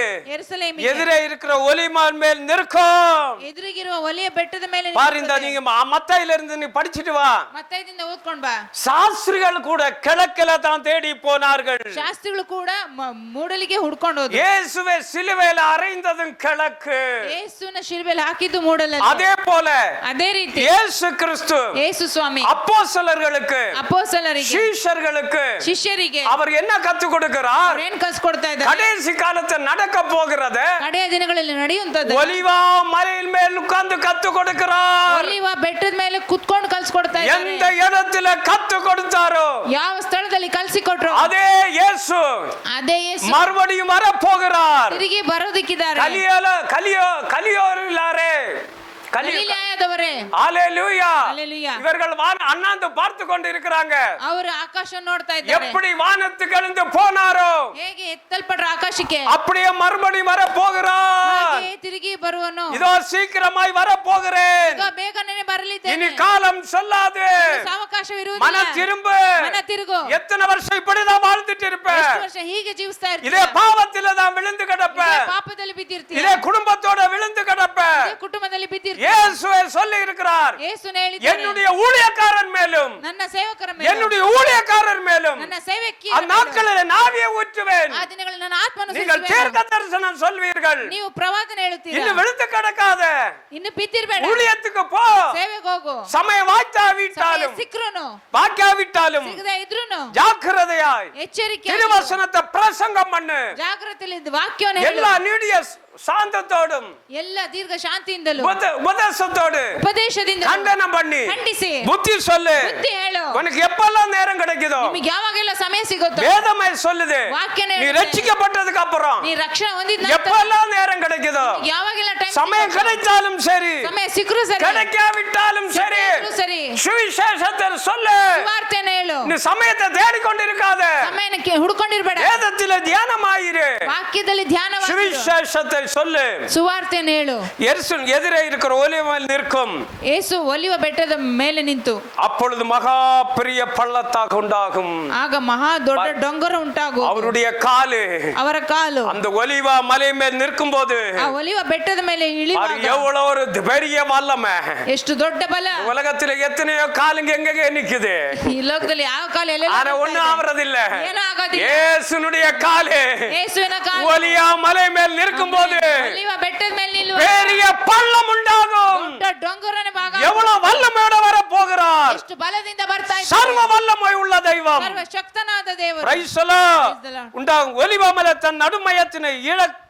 எதிரே இருக்கிற ஒலிமான் மேல் நிற்கும். ಎದುರಿಗಿರುವ ಒಲಿಯ ಬೆಟ್ಟದ ಮೇಲೆ பாரு, இந்த நீங்க மத்தையில இருந்து நீ படிச்சிட்டு வா. ಮತ್ತೈದಿಂದ ಓದ್ಕೊಂಡ್ ಬಾ. சாஸ்திரிகள் கூட கிழக்கில தான் தேடி போனார்கள். ಶಾಸ್ತ್ರಿಗಳು ಕೂಡ ಮೂಡಲಿಗೆ ಹುಡ್ಕೊಂಡು ಹೋದ್ರು. இயேசுவை சிலுவையில அறைந்ததும் கிழக்கு. ಯೇಸುನ ಶಿಲುಬೆಯಲ್ಲಿ ಹಾಕಿದ್ದು ಮೂಡಲಲ್ಲಿ. அதே போல ಅದೇ ರೀತಿ இயேசு கிறிஸ்து ಯೇಸು ಸ್ವಾಮಿ அப்போஸ்தலர்களுக்கு, ಅಪೊಸ್ತಲರಿಗೆ, சீஷர்களுக்கு ಶಿಷ್ಯರಿಗೆ அவர் என்ன கற்றுக் கொடுக்கிறார்? ಏನ್ ಕಲಿಸ್ಕೊಡ್ತಾ ಇದ್ದಾರೆ? கடைசி காலத்தில் நடக்க போகிறது ಕಡೆಯ ದಿನಗಳಲ್ಲಿ ನಡೆಯುವಂತದ್ದು ஒலிவா மலையின் மேல் உட்கார்ந்து கற்றுக் கொடுக்கிறார். ಒಲಿವ ಬೆಟ್ಟದ ಮೇಲೆ ಕುತ್ಕೊಂಡು ಕಲಿಸ್ಕೊಡ್ತಾ ಇದ್ದಾರೆ. எந்த இடத்துல கற்றுக் கொடுத்தாரோ ಯಾವ ಸ್ಥಳದಲ್ಲಿ ಕಲಿಸಿಕೊಟ್ರು அதே இயேசு ಅದೇ ಯೇಸು மறுபடியும் வர போகிறார். ತಿರುಗಿ ಬರೋದಕ್ಕಿದ್ದಾರೆ. கலியோலாரே ಗಲಿಲಾಯದವರೇ, ஹalleluya. ஹalleluya. இவர்கள் அண்ணாந்து பார்த்து கொண்டு இருக்கிறாங்க. ಅವರು ಆಕಾಶ ನೋಡ್ತಾ ಇದ್ದಾರೆ. எப்படி வானத்துக்கு எழுந்து போனாரோ ಹೇಗೆ ಎತ್ತಲ್ಪಟ್ರ ಆಕಾಶಕ್ಕೆ, அப்படியே மறுபடியும் வர போகிறார். ಹಾಗೆ ತಿರುಗಿ ಬರುವನು. இதோ சீக்கிரமாய் வர போகிறேன். ಈಗ ಬೇಗನೆ ಬರಲಿದ್ದೇನೆ. இனி காலம் சொல்லாது. ಅವಕಾಶವಿರುವುದಿಲ್ಲ. மன திரும்பு. ಮನ ತಿರುಗು. எத்தனை வருஷம் இப்படிதான் வாழ்ந்துட்டு இருப்பேன். ಎಷ್ಟು ವರ್ಷ ಹೀಗೆ ಜೀವಿಸ್ತಾ ಇರ್ತೀಯ? இதே பாவத்தில தான் விழுந்து கிடப்பேன். ಇದೇ ಪಾಪದಲ್ಲಿ ಬಿದ್ದಿರ್ತೀಯ. இதே குடும்பத்தோட விழுந்து கிடப்பேன். ಇದೇ ಕುಟುಂಬದಲ್ಲಿ ಬಿದ್ದಿರ್ತೀಯ. இயேசுவே சொல்லி இருக்கிறார், ಯೇಸುನೇ ಹೇಳಿದ್ದಾರೆ, என்னுடைய ஊழியக்காரன் மேலும், ನನ್ನ ಸೇವಕರ ಮೇಲೆ, என்னுடைய ஊழியக்காரர் மேலும் ನನ್ನ ಸೇವಕಿಯರ ಮೇಲೆ அந்நாட்களில் நாவியை ஊற்றுவேன். ಆ ದಿನಗಳಲ್ಲಿ ನನ್ನ ಆತ್ಮವನ್ನು நீங்கள் ಸುರಿಸುವೆನು. தீர்க்க தரிசனம் சொல்வீர்கள். ನೀವು ಪ್ರವಾದನೆ ಹೇಳುತ್ತೀರಾ. இன்னும் விழுந்து கிடக்காத, ಇನ್ನು ಬಿದ್ದಿರಬೇಡ. ஊழியத்துக்கு போ. ಸೇವೆಗೆ ಹೋಗು. சமயம் வாய்த்தாவிட்டாலும் ಸಿಕ್ರುನು வாய்க்காவிட்டாலும் ಸಿಗದೆ ಇದ್ರುನು ஜாக்கிரதையாய் ಎಚ್ಚರಿಕೆ திருவசனத்தை பிரசங்கம் பண்ணு. ಜಾಗೃತಿಯಲ್ಲಿ ವಾಕ್ಯವನ್ನು ಹೇಳು. எல்லா நீடிய சாந்தத்தோடும் ಎಲ್ಲ ದೀರ್ಘ ಶಾಂತಿಯಿಂದಲೂ உபதேசத்தோடு ಉಪದೇಶದಿಂದ கண்டனம் பண்ணி ಖಂಡಿಸಿ புத்தி சொல்லு. ಬುದ್ಧಿ ಹೇಳು. உனக்கு எப்பெல்லாம் நேரம் கிடைக்குதோ ನಿಮಗೆ ಯಾವಾಗೆಲ್ಲ ಸಮಯ ಸಿಗುತ್ತೋ வேதமே சொல்லுது. ವಾಕ್ಯನೇ நீ ಹೇಳುತ್ತೆ. ரட்சிக்கப்பட்டதுக்கு அப்புறம் ನೀ ರಕ್ಷಣೆ ಹೊಂದಿದ ನಂತರ எப்பெல்லாம் நேரம் கிடைக்குதோ, ಯಾವಾಗೆಲ್ಲ ಟೈಮ್ சமயம் கிடைச்சாலும் சரி, ಸಮಯ ಸಿಕ್ಕರೂ ಸರಿ, கிடைக்காவிட்டாலும் சரி, ಸಿಕ್ಕರೂ ಸರಿ, சுவிசேஷத்தை சொல்லு. ಸುವಾರ್ತೆಯನ್ನು ಹೇಳು. நீ சமயத்தை தேடிக்கொண்டிருக்காத, ಸಮಯಕ್ಕೆ ಹುಡುಕೊಂಡಿರಬೇಡ. வேதத்திலே தியானமாயிரு. ವಾಕ್ಯದಲ್ಲಿ ಧ್ಯಾನವಾಗಿ சுவிசேஷத்தை சொல்லு. ಸುವಾರ್ತೆಯನ್ನು ಹೇಳು. எதிரே இருக்கிற ஒலிவமலையில் நிற்கும். ಯೇಸು ಒಲಿವ ಬೆಟ್ಟದ ಮೇಲೆ ನಿಂತು அப்பொழுது மகா பெரிய பள்ளத்தாக்கு உண்டாகும். ಆಗ ಮಹಾ ದೊಡ್ಡ ಡೊಂಗರ ಉಂಟಾಗುವುದು. அவருடைய காலு ಅವರ ಕಾಲು அந்த ஒலிவ மலை மேல் நிற்கும் போது ಆ ಒಲಿವ ಬೆಟ್ಟದ ಮೇಲೆ ಇಳಿಯುವಾಗ எவ்வளவு ஒரு பெரிய வல்லமை. ಎಷ್ಟು ದೊಡ್ಡ ಬಲ. உலகத்துல எத்தனையோ காலுங்க எங்க நிக்குது, ಈ ಲೋಕದಲ್ಲಿ ಯಾವ ಕಾಲ ஆனா ஒண்ணும் ஆவறதில்ல. ಏನೂ ಆಗೋದಿಲ್ಲ. இயேசுனுடைய காலு ಯೇಸುವಿನ ಕಾಲು ஒலியா மலை மேல் நிற்கும் போது ಒಲಿವ ಬೆಟ್ಟದ ಮೇಲೆ ನಿಲ್ಲುವ பெரிய பள்ளம் உண்டாகும். ದೊಡ್ಡ ಡೊಂಗರನ ಭಾಗ எவ்வளவு வல்லமையோட வர போகிறார். ಎಷ್ಟು ಬಲದಿಂದ ಬರ್ತಾ ಇದ್ದಾರೆ. சர்வ வல்லமை உள்ள தெய்வம். ಸರ್ವಶಕ್ತನಾದ ದೇವರು. Praise the Lord. உண்டாகும். ஒலிவ மலை தன் நடுமையத்தினை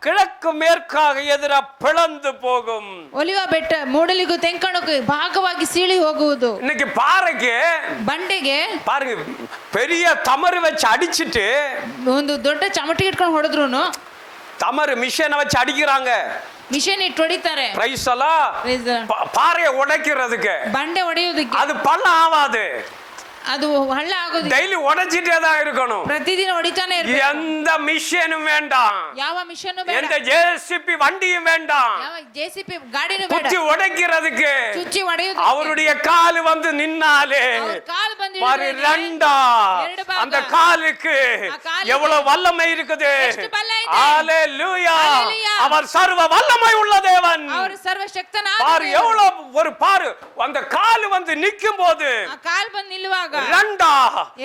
கிழக்கு மேற்காக எதிர பிளந்து போகும். ಒಲಿವ ಬೆಟ್ಟ ಮೂಡಲಿಗೂ ತೆಂಕಣಕ್ಕೂ ಭಾಗವಾಗಿ ಸೀಳಿ ಹೋಗುವುದು. இன்னைக்கு பாறைக்கு ಬಂಡೆಗೆ பாருங்க பெரிய தமறு வச்சு அடிச்சிட்டு ಒಂದು ದೊಡ್ಡ ಚಮಟಿ ಇಟ್ಕೊಂಡು ಹೊಡೆದ್ರು தமறு மிஷினை வச்சு அடிக்கிறாங்க. ಮಿಷನ್ ಇಟ್ಟು ಹೊಡಿತಾರೆ. Praise the Lord. பாறையை உடைக்கிறதுக்கு ಬಂಡೆ ಹೊಡೆಯೋದಕ್ಕೆ அது பள்ளம் ஆகாது, ಅದು ಹಳ್ಳ ಆಗೋದು. டெய்லி உடைச்சிட்டே தான் இருக்கணும். ಪ್ರತಿದಿನ ಹೊಡಿತಾನೆ ಇರಬೇಕು. எந்த மிஷினும் வேண்டாம், ಯಾವ ಮಿಷನ್ ಬೇಡ, எந்த ஜேசிபி வண்டியும் வேண்டாம். ಯಾವ ಜೆಸಿಪಿ ಗಾಡಿನೂ ಬೇಡ. குச்சி உடைக்கிறதுக்கு ಚುಚ್ಚಿ ಹೊಡೆಯೋದಕ್ಕೆ அவருடைய கால் வந்து நின்னாலே ಅವ್ರ ಕಾಲು ಬಂದು பாரு ரெண்டா ಎರಡು ಭಾಗ. அந்த காலுக்கு ಆ ಕಾಲಿಗೆ எவ்வளவு வல்லமை இருக்குது. ಎಷ್ಟು ಬಲ ಇದೆ. ஹalleluya. ஹalleluya. அவர் சர்வ வல்லமை உள்ள தேவன். ಅವರು ಸರ್ವಶಕ್ತನಾದ பாரு ದೇವರು. எவ்வளவு ஒரு பாரு அந்த கால் வந்து நிக்கும் போது ಆ ಕಾಲು ಬಂದು ನಿಲ್ಲುವಾಗ ரெண்டா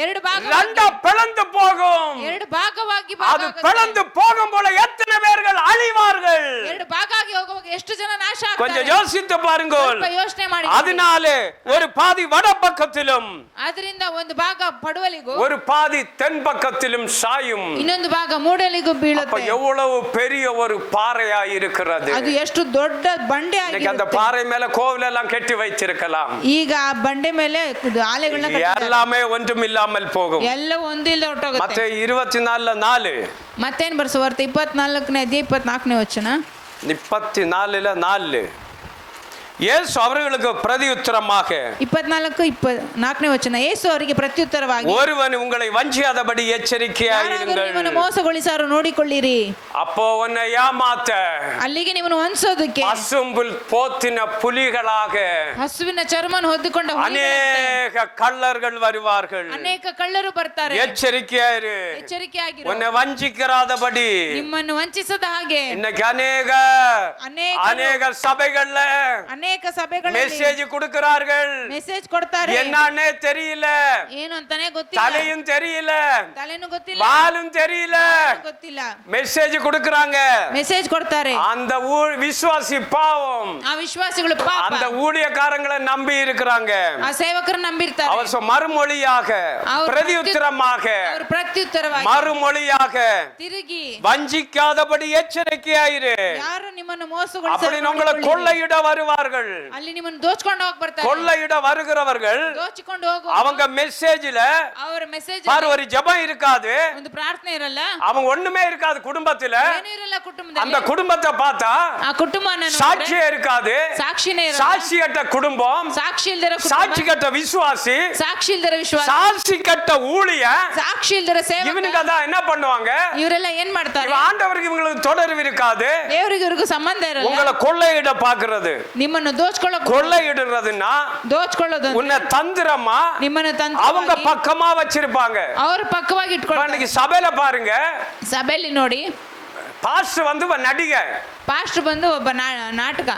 ಎರಡು ಭಾಗ ரெண்டா பிளந்து போகும். ಎರಡು ಭಾಗವಾಗಿ அது பிளந்து போகும் போல எத்தனை பேர்கள் அழிவார்கள். ಎರಡು ಭಾಗ ಆಗಿ ಹೋಗುವಾಗ ಎಷ್ಟು ಜನ ನಾಶ கொஞ்சம் ಆಗ್ತಾರೆ. யோசித்து பாருங்கள். ಸ್ವಲ್ಪ ಯೋಚನೆ ಮಾಡಿ. அதனாலே ஒரு பாதி வட பக்கத்திலும் ಅದರಿಂದ ಒಂದು ಭಾಗ ಪಡುವಲಿಗೂ ஒரு பாதி தென் பக்கத்திலும் சாயும். ಇನ್ನೊಂದು ಭಾಗ ಮೂಡಲಿಗೂ அப்ப ಬೀಳುತ್ತೆ. எவ்வளவு பெரிய ஒரு பாறையா இருக்கிறது. ಅದು ಎಷ್ಟು ದೊಡ್ಡ ಬಂಡೆ இன்னைக்கு அந்த ಆಗಿರುತ್ತೆ. பாறை மேல கோவில் எல்லாம் கட்டி வச்சிருக்கலாம். ಈಗ ಆ ಬಂಡೆ ಮೇಲೆ ಆಲೆಗಳನ್ನ ಕಟ್ಟಿದ್ದಾರೆ. எல்லாமே ஒன்றும் இல்லாமல் போகும். ಎಲ್ಲ ಒಂದಿಲ್ಲ ಹೊರಟೋಗುತ್ತೆ. ಮತ್ತೆ 24:4 ಮತ್ತೇನ್ ಬರ್ಸುವಾರ್ತೆ 24ನೇ ಅಧ್ಯಾಯ 24ನೇ ವಚನ 24:4 இயேசு அவர்களுக்கு பிரதியுத்தரமாக 24ನೇ ವಚನ ಯೇಸು ಅವರಿಗೆ ಪ್ರತ್ಯುತ್ತರವಾಗಿ ஒருவன் உங்களை வஞ்சியாதபடி எச்சரிக்கையாயிருங்கள். ನಿಮ್ಮನ್ನು ಮೋಸಗೊಳಿಸಾರು ನೋಡಿಕೊಳ್ಳಿರಿ. அப்போ உன்னை ஏமாத்த ಅಲ್ಲಿಗೆ ನಿಮ್ಮನ್ನು ವಂಚೋದಕ್ಕೆ பசும்புல் போத்தின புலிகளாக ಹಸುವಿನ ಚರ್ಮವನ್ನು ಹೊದ್ದುಕೊಂಡ அநேக கள்ளர்கள் வருவார்கள். ಅನೇಕ ಕಳ್ಳರು ಬರ್ತಾರೆ. எச்சரிக்கையாயிரு, ಎಚ್ಚರಿಕೆಯಾಗಿರು. உன்னை வஞ்சிக்கிறாதபடி. ನಿಮ್ಮನ್ನು ವಂಚಿಸದ ಹಾಗೆ இன்னைக்கு அநேக சபைகள்ல ಅನೇಕ ಸಭೆಗಳಲ್ಲಿ மெசேஜ் கொடுக்கிறார்கள். ಮೆಸೇಜ್ ಕೊಡ್ತಾರೆ. என்னன்னே தெரியல, ಏನು ಅಂತಾನೆ ಗೊತ್ತಿಲ್ಲ, தலையும் தெரியல, ತಲೆನೂ ಗೊತ್ತಿಲ್ಲ, வாலும் தெரியல, ಗೊತ್ತಿಲ್ಲ, மெசேஜ் கொடுக்கறாங்க. ಮೆಸೇಜ್ ಕೊಡ್ತಾರೆ. அந்த விசுவாசி பாவம் ಆ ವಿಶ್ವಾಸಿಗಳು ಪಾಪ அந்த ஊழியக்காரங்களை நம்பி இருக்கிறாங்க. ಆ ಸೇವಕರು ನಂಬಿರ್ತಾರೆ. அவர் மறுமொழியாக பிரதியுத்தரமாக ಅವರು ಪ್ರತ್ಯುತ್ತರವಾಗಿ மறுமொழியாக ತಿರುಗಿ வஞ்சிக்காதபடி எச்சரிக்கையாயிரு. ಯಾರು ನಿಮ್ಮನ್ನು அப்படி ಮೋಸಗೊಳಿಸಲು உங்களை கொள்ளையிட வருவார்கள். ಅಲ್ಲಿ ನಿಮ್ಮನ್ನು ದೋಚಿಕೊಂಡು ಹೋಗಿ ಬರ್ತಾರೆ. கொள்ளையிட வருகிறவர்கள் ದೋಚಿಕೊಂಡು ಹೋಗು அவங்க மெசேஜ்ல ಅವರ ಮೆಸೇಜ್ பாரு ஒரு ஜெபம் இருக்காது, ಒಂದು ಪ್ರಾರ್ಥನೆ ಇರಲ್ಲ, அவங்க ஒண்ணுமே இருக்காது குடும்பத்துல. ಏನೂ ಇರಲ್ಲ ಕುಟುಂಬದಲ್ಲಿ. அந்த குடும்பத்தை பார்த்தா ಆ ಕುಟುಂಬನ சாட்சியே இருக்காது. ಸಾಕ್ಷಿನೇ ಇರಲ್ಲ. சாட்சி கட்ட குடும்பம், ಸಾಕ್ಷಿ ಇಲ್ದಿರ சாட்சி கட்ட விசுவாசி, ಸಾಕ್ಷಿ ಇಲ್ದಿರ ವಿಶ್ವಾಸ, சாட்சி கட்ட ஊழிய, ಸಾಕ್ಷಿ ಇಲ್ದಿರ ಸೇವಕ, இவனுக்கு அதான் என்ன பண்ணுவாங்க, ಇವರೆಲ್ಲ ಏನ್ ಮಾಡ್ತಾರೆ? இவன் ஆண்டவருக்கு இவங்களுக்கு தொடர்பு இருக்காது. ದೇವರಿಗೆ ಇವ್ರಿಗೂ ಸಂಬಂಧ ಇರಲ್ಲ. உங்களை கொள்ளையிட பாக்குறது, ನಿಮ್ಮನ್ನು ದೋಚ್ಕೊಳ್ಳೋದು, கொள்ளையிடுறதுன்னா ದೋಚ್ಕೊಳ್ಳೋದು, உன்னை தந்திரமா ನಿಮ್ಮನ್ನು அவங்க பக்கமா வச்சிருப்பாங்க. ಅವ್ರ ಪಕ್ಕವಾಗಿ ಇಟ್ಕೊಳ್ಳೋದು. இன்னைக்கு சபையில பாருங்க, ಸಭೆಯಲ್ಲಿ ನೋಡಿ பாஸ்டர் வந்து நடிகை, ಪಾಸ್ಟರ್ ಬಂದು ಒಬ್ಬ ನಾಟಕ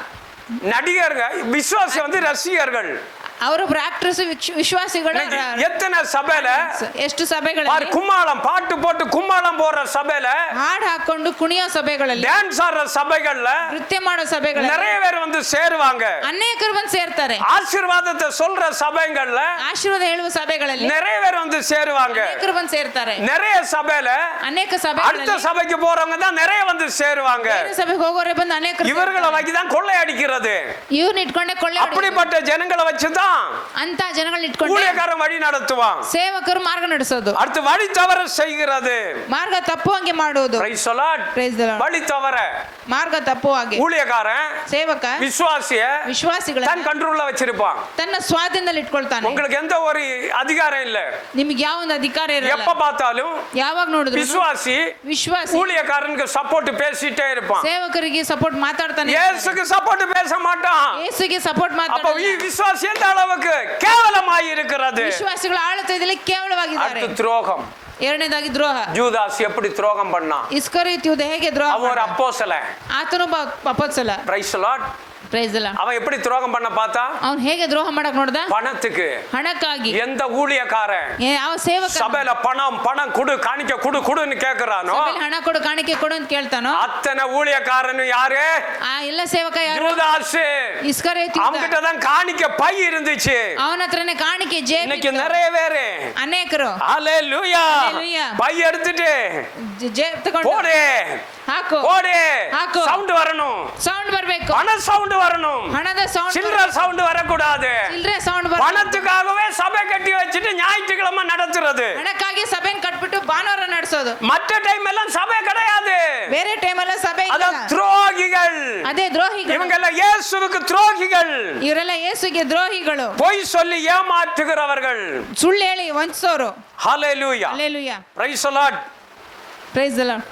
நடிகர்கள், விசுவாசி வந்து ரசிகர்கள். ಅವರೊಬ್ಬರು ಆಕ್ಟರ್ಸ್, ವಿಶ್ವಾಸಿಗಳು. எத்தனை சபையில ಎಷ್ಟು ಸಭೆಗಳಲ್ಲಿ கும்மாளம் பாட்டு போட்டு கும்மாளம் போடுற சபையில, ಹಾಡು ಹಾಕೊಂಡು ಕುಣಿಯೋ ಸಭೆಗಳಲ್ಲಿ, டான்ஸ் ஆடுற சபைகள்ல ನೃತ್ಯ ಮಾಡೋ ಸಭೆಗಳಲ್ಲಿ நிறைய பேர் வந்து சேருவாங்க. ಅನೇಕರು ಬಂದು ಸೇರ್ತಾರೆ. ஆசீர்வாதத்தை சொல்ற சபைகள்ல ಆಶೀರ್ವಾದ ಹೇಳುವ ಸಭೆಗಳಲ್ಲಿ நிறைய பேர் வந்து சேருவாங்க. ಅನೇಕರು ಬಂದು ಸೇರ್ತಾರೆ. நிறைய சபையில ಅನೇಕ அடுத்த ಸಭೆಗಳಲ್ಲಿ சபைக்கு போறவங்க தான் நிறைய வந்து சேருவாங்க. ಬೇರೆ ಸಭೆಗೆ ಹೋಗೋರೆ ಬಂದು ಅನೇಕರು இவர்களை வச்சுதான் கொள்ளை அடிக்கிறது. ಇವ್ರನ್ನ ಇಟ್ಕೊಂಡೆ ಕೊಳ್ಳೆ ಹೊಡೆಯೋದು. அப்படிப்பட்ட ஜனங்களை வச்சுதான் ಅಂತ ಜನಗಳನ್ನ ಇಟ್ಕೊಂಡೆ ஊழியக்காரன் வழி நடத்துவான். ಸೇವಕರು ಮಾರ್ಗ ನಡೆಸೋದು, அடுத்து வழி தவற செய்கிறது. ಮಾರ್ಗ ತಪ್ಪುವಂಗೆ ಮಾಡುವುದು. Praise the Lord. Praise the Lord. வழி தவற ಮಾರ್ಗ ತಪ್ಪುವಾಗೆ ஊழியக்காரன் ಸೇವಕ விசுவாசிய ವಿಶ್ವಾಸಿಗಳ தன் கண்ட்ரோல்ல வச்சிருப்பான். ತನ್ನ ಸ್ವಾಧೀನದಲ್ಲಿ ಇಟ್ಕೊಳ್ತಾನೆ. உங்களுக்கு எந்த ஒரு அதிகாரம் இல்ல. ನಿಮಗೆ ಯಾವ ಒಂದು ಅಧಿಕಾರ ಇರಲ್ಲ. எப்ப பார்த்தாலும் ಯಾವಾಗ ನೋಡಿದ್ರು விசுவாசி ವಿಶ್ವಾಸಿ ஊழியக்காரனுக்கு சப்போர்ட் பேசிட்டே இருப்பான். ಸೇವಕರಿಗೆ ಸಪೋರ್ಟ್ ಮಾತಾಡ್ತಾನೆ. இயேசுக்கு சப்போர்ட் பேச மாட்டான். ಯೇಸುಗೆ ಸಪೋರ್ಟ್ அப்ப ಮಾತಾಡಲ್ಲ. விசுவாசி எந்த அளவுக்கு கேவலமாய் இருக்கிறது. ವಿಶ್ವಾಸಿಗಳ ಆಳತೆಯಲ್ಲಿ ಕೇವಲವಾಗಿದ್ದಾರೆ. அடுத்து துரோகம். ಎರಡನೇದಾಗಿ ದ್ರೋಹ. ஜூதாஸ் எப்படி துரோகம் பண்ணான்? ಇಸ್ಕರಿಯೋತ ಯೂದ ಹೇಗೆ ದ್ರೋಹ அவன் ஒரு ಮಾಡಿದ? அப்போஸ்தலன். ಆತನು ಒಬ್ಬ ಅಪೊಸ್ತಲ. Praise the Lord. Praise the Lord. அவன் எப்படி துரோகம் பண்ண பார்த்தா? ಅವನು ಹೇಗೆ ದ್ರೋಹ ಮಾಡಕ್ ನೋಡ್ದ? பணத்துக்கு. ಹಣಕ್ಕಾಗಿ. எந்த ஊழியக்காரன் ಯಾವ ಸೇವಕ சபையில பணம் கொடு, காணிக்க குடுன்னு கேக்குறானோ, ಸಭೆಯಲ್ಲಿ ಹಣ ಕೊಡು, ಕಾಣಿಕೆ ಕೊಡು ಅಂತ ಕೇಳ್ತಾನೋ, அத்தனை ஊழியக்காரன் யாரு? ಆ ಎಲ್ಲ ಸೇವಕ ಯಾರು? யூதாஸ். ಇಸ್ಕರಿಯೋತ ಯೂದ. அவன்கிட்ட தான் காணிக்க பை இருந்துச்சு. ಅವನ ಹತ್ರನೇ ಕಾಣಿಕೆ ಜೇಬು இன்னைக்கு ಇತ್ತು. நிறைய பேரு ಅನೇಕರು ஹalleluya ஹalleluya. பை எடுத்துட்டு ಜೇಬ್ ತಗೊಂಡು போடு ಹಾಕು போடு, ಹಾಕು. சவுண்ட் வரணும், ಸೌಂಡ್ ಬರ್ಬೇಕು, பண சவுண்ட் வரணும், ಹಣದ ಸೌಂಡ್, சில்லற சவுண்ட் வரக்கூடாது. ಚಿಲ್ರೆ ಸೌಂಡ್ ಬರ್ಬೇಕು. பணத்துக்காகவே சபை கட்டி வச்சுட்டு ஞாயிற்றுக்கிழமை நடத்துறது. ಹಣಕ್ಕಾಗಿ ಸಭೆನ ಕಟ್ಬಿಟ್ಟು ಭಾನುವಾರ ನಡೆಸೋದು. மற்ற டைம் எல்லாம் சபை கிடையாது. ಬೇರೆ ಟೈಮ್ ಎಲ್ಲ ಸಭೆ ಇಲ್ಲ. அதான் துரோகிகள். ಅದೇ ದ್ರೋಹಿಗಳು. இவங்க எல்லாம் இயேசுவுக்கு துரோகிகள். ಇವರೆಲ್ಲ ಯೇಸುಗೆ ದ್ರೋಹಿಗಳು, பொய் சொல்லி ஏமாற்றுகிறவர்கள். ಸುಳ್ಳು ಹೇಳಿ ವಂಚಿಸೋರು. Hallelujah. Hallelujah. praise the lord. Praise the lord.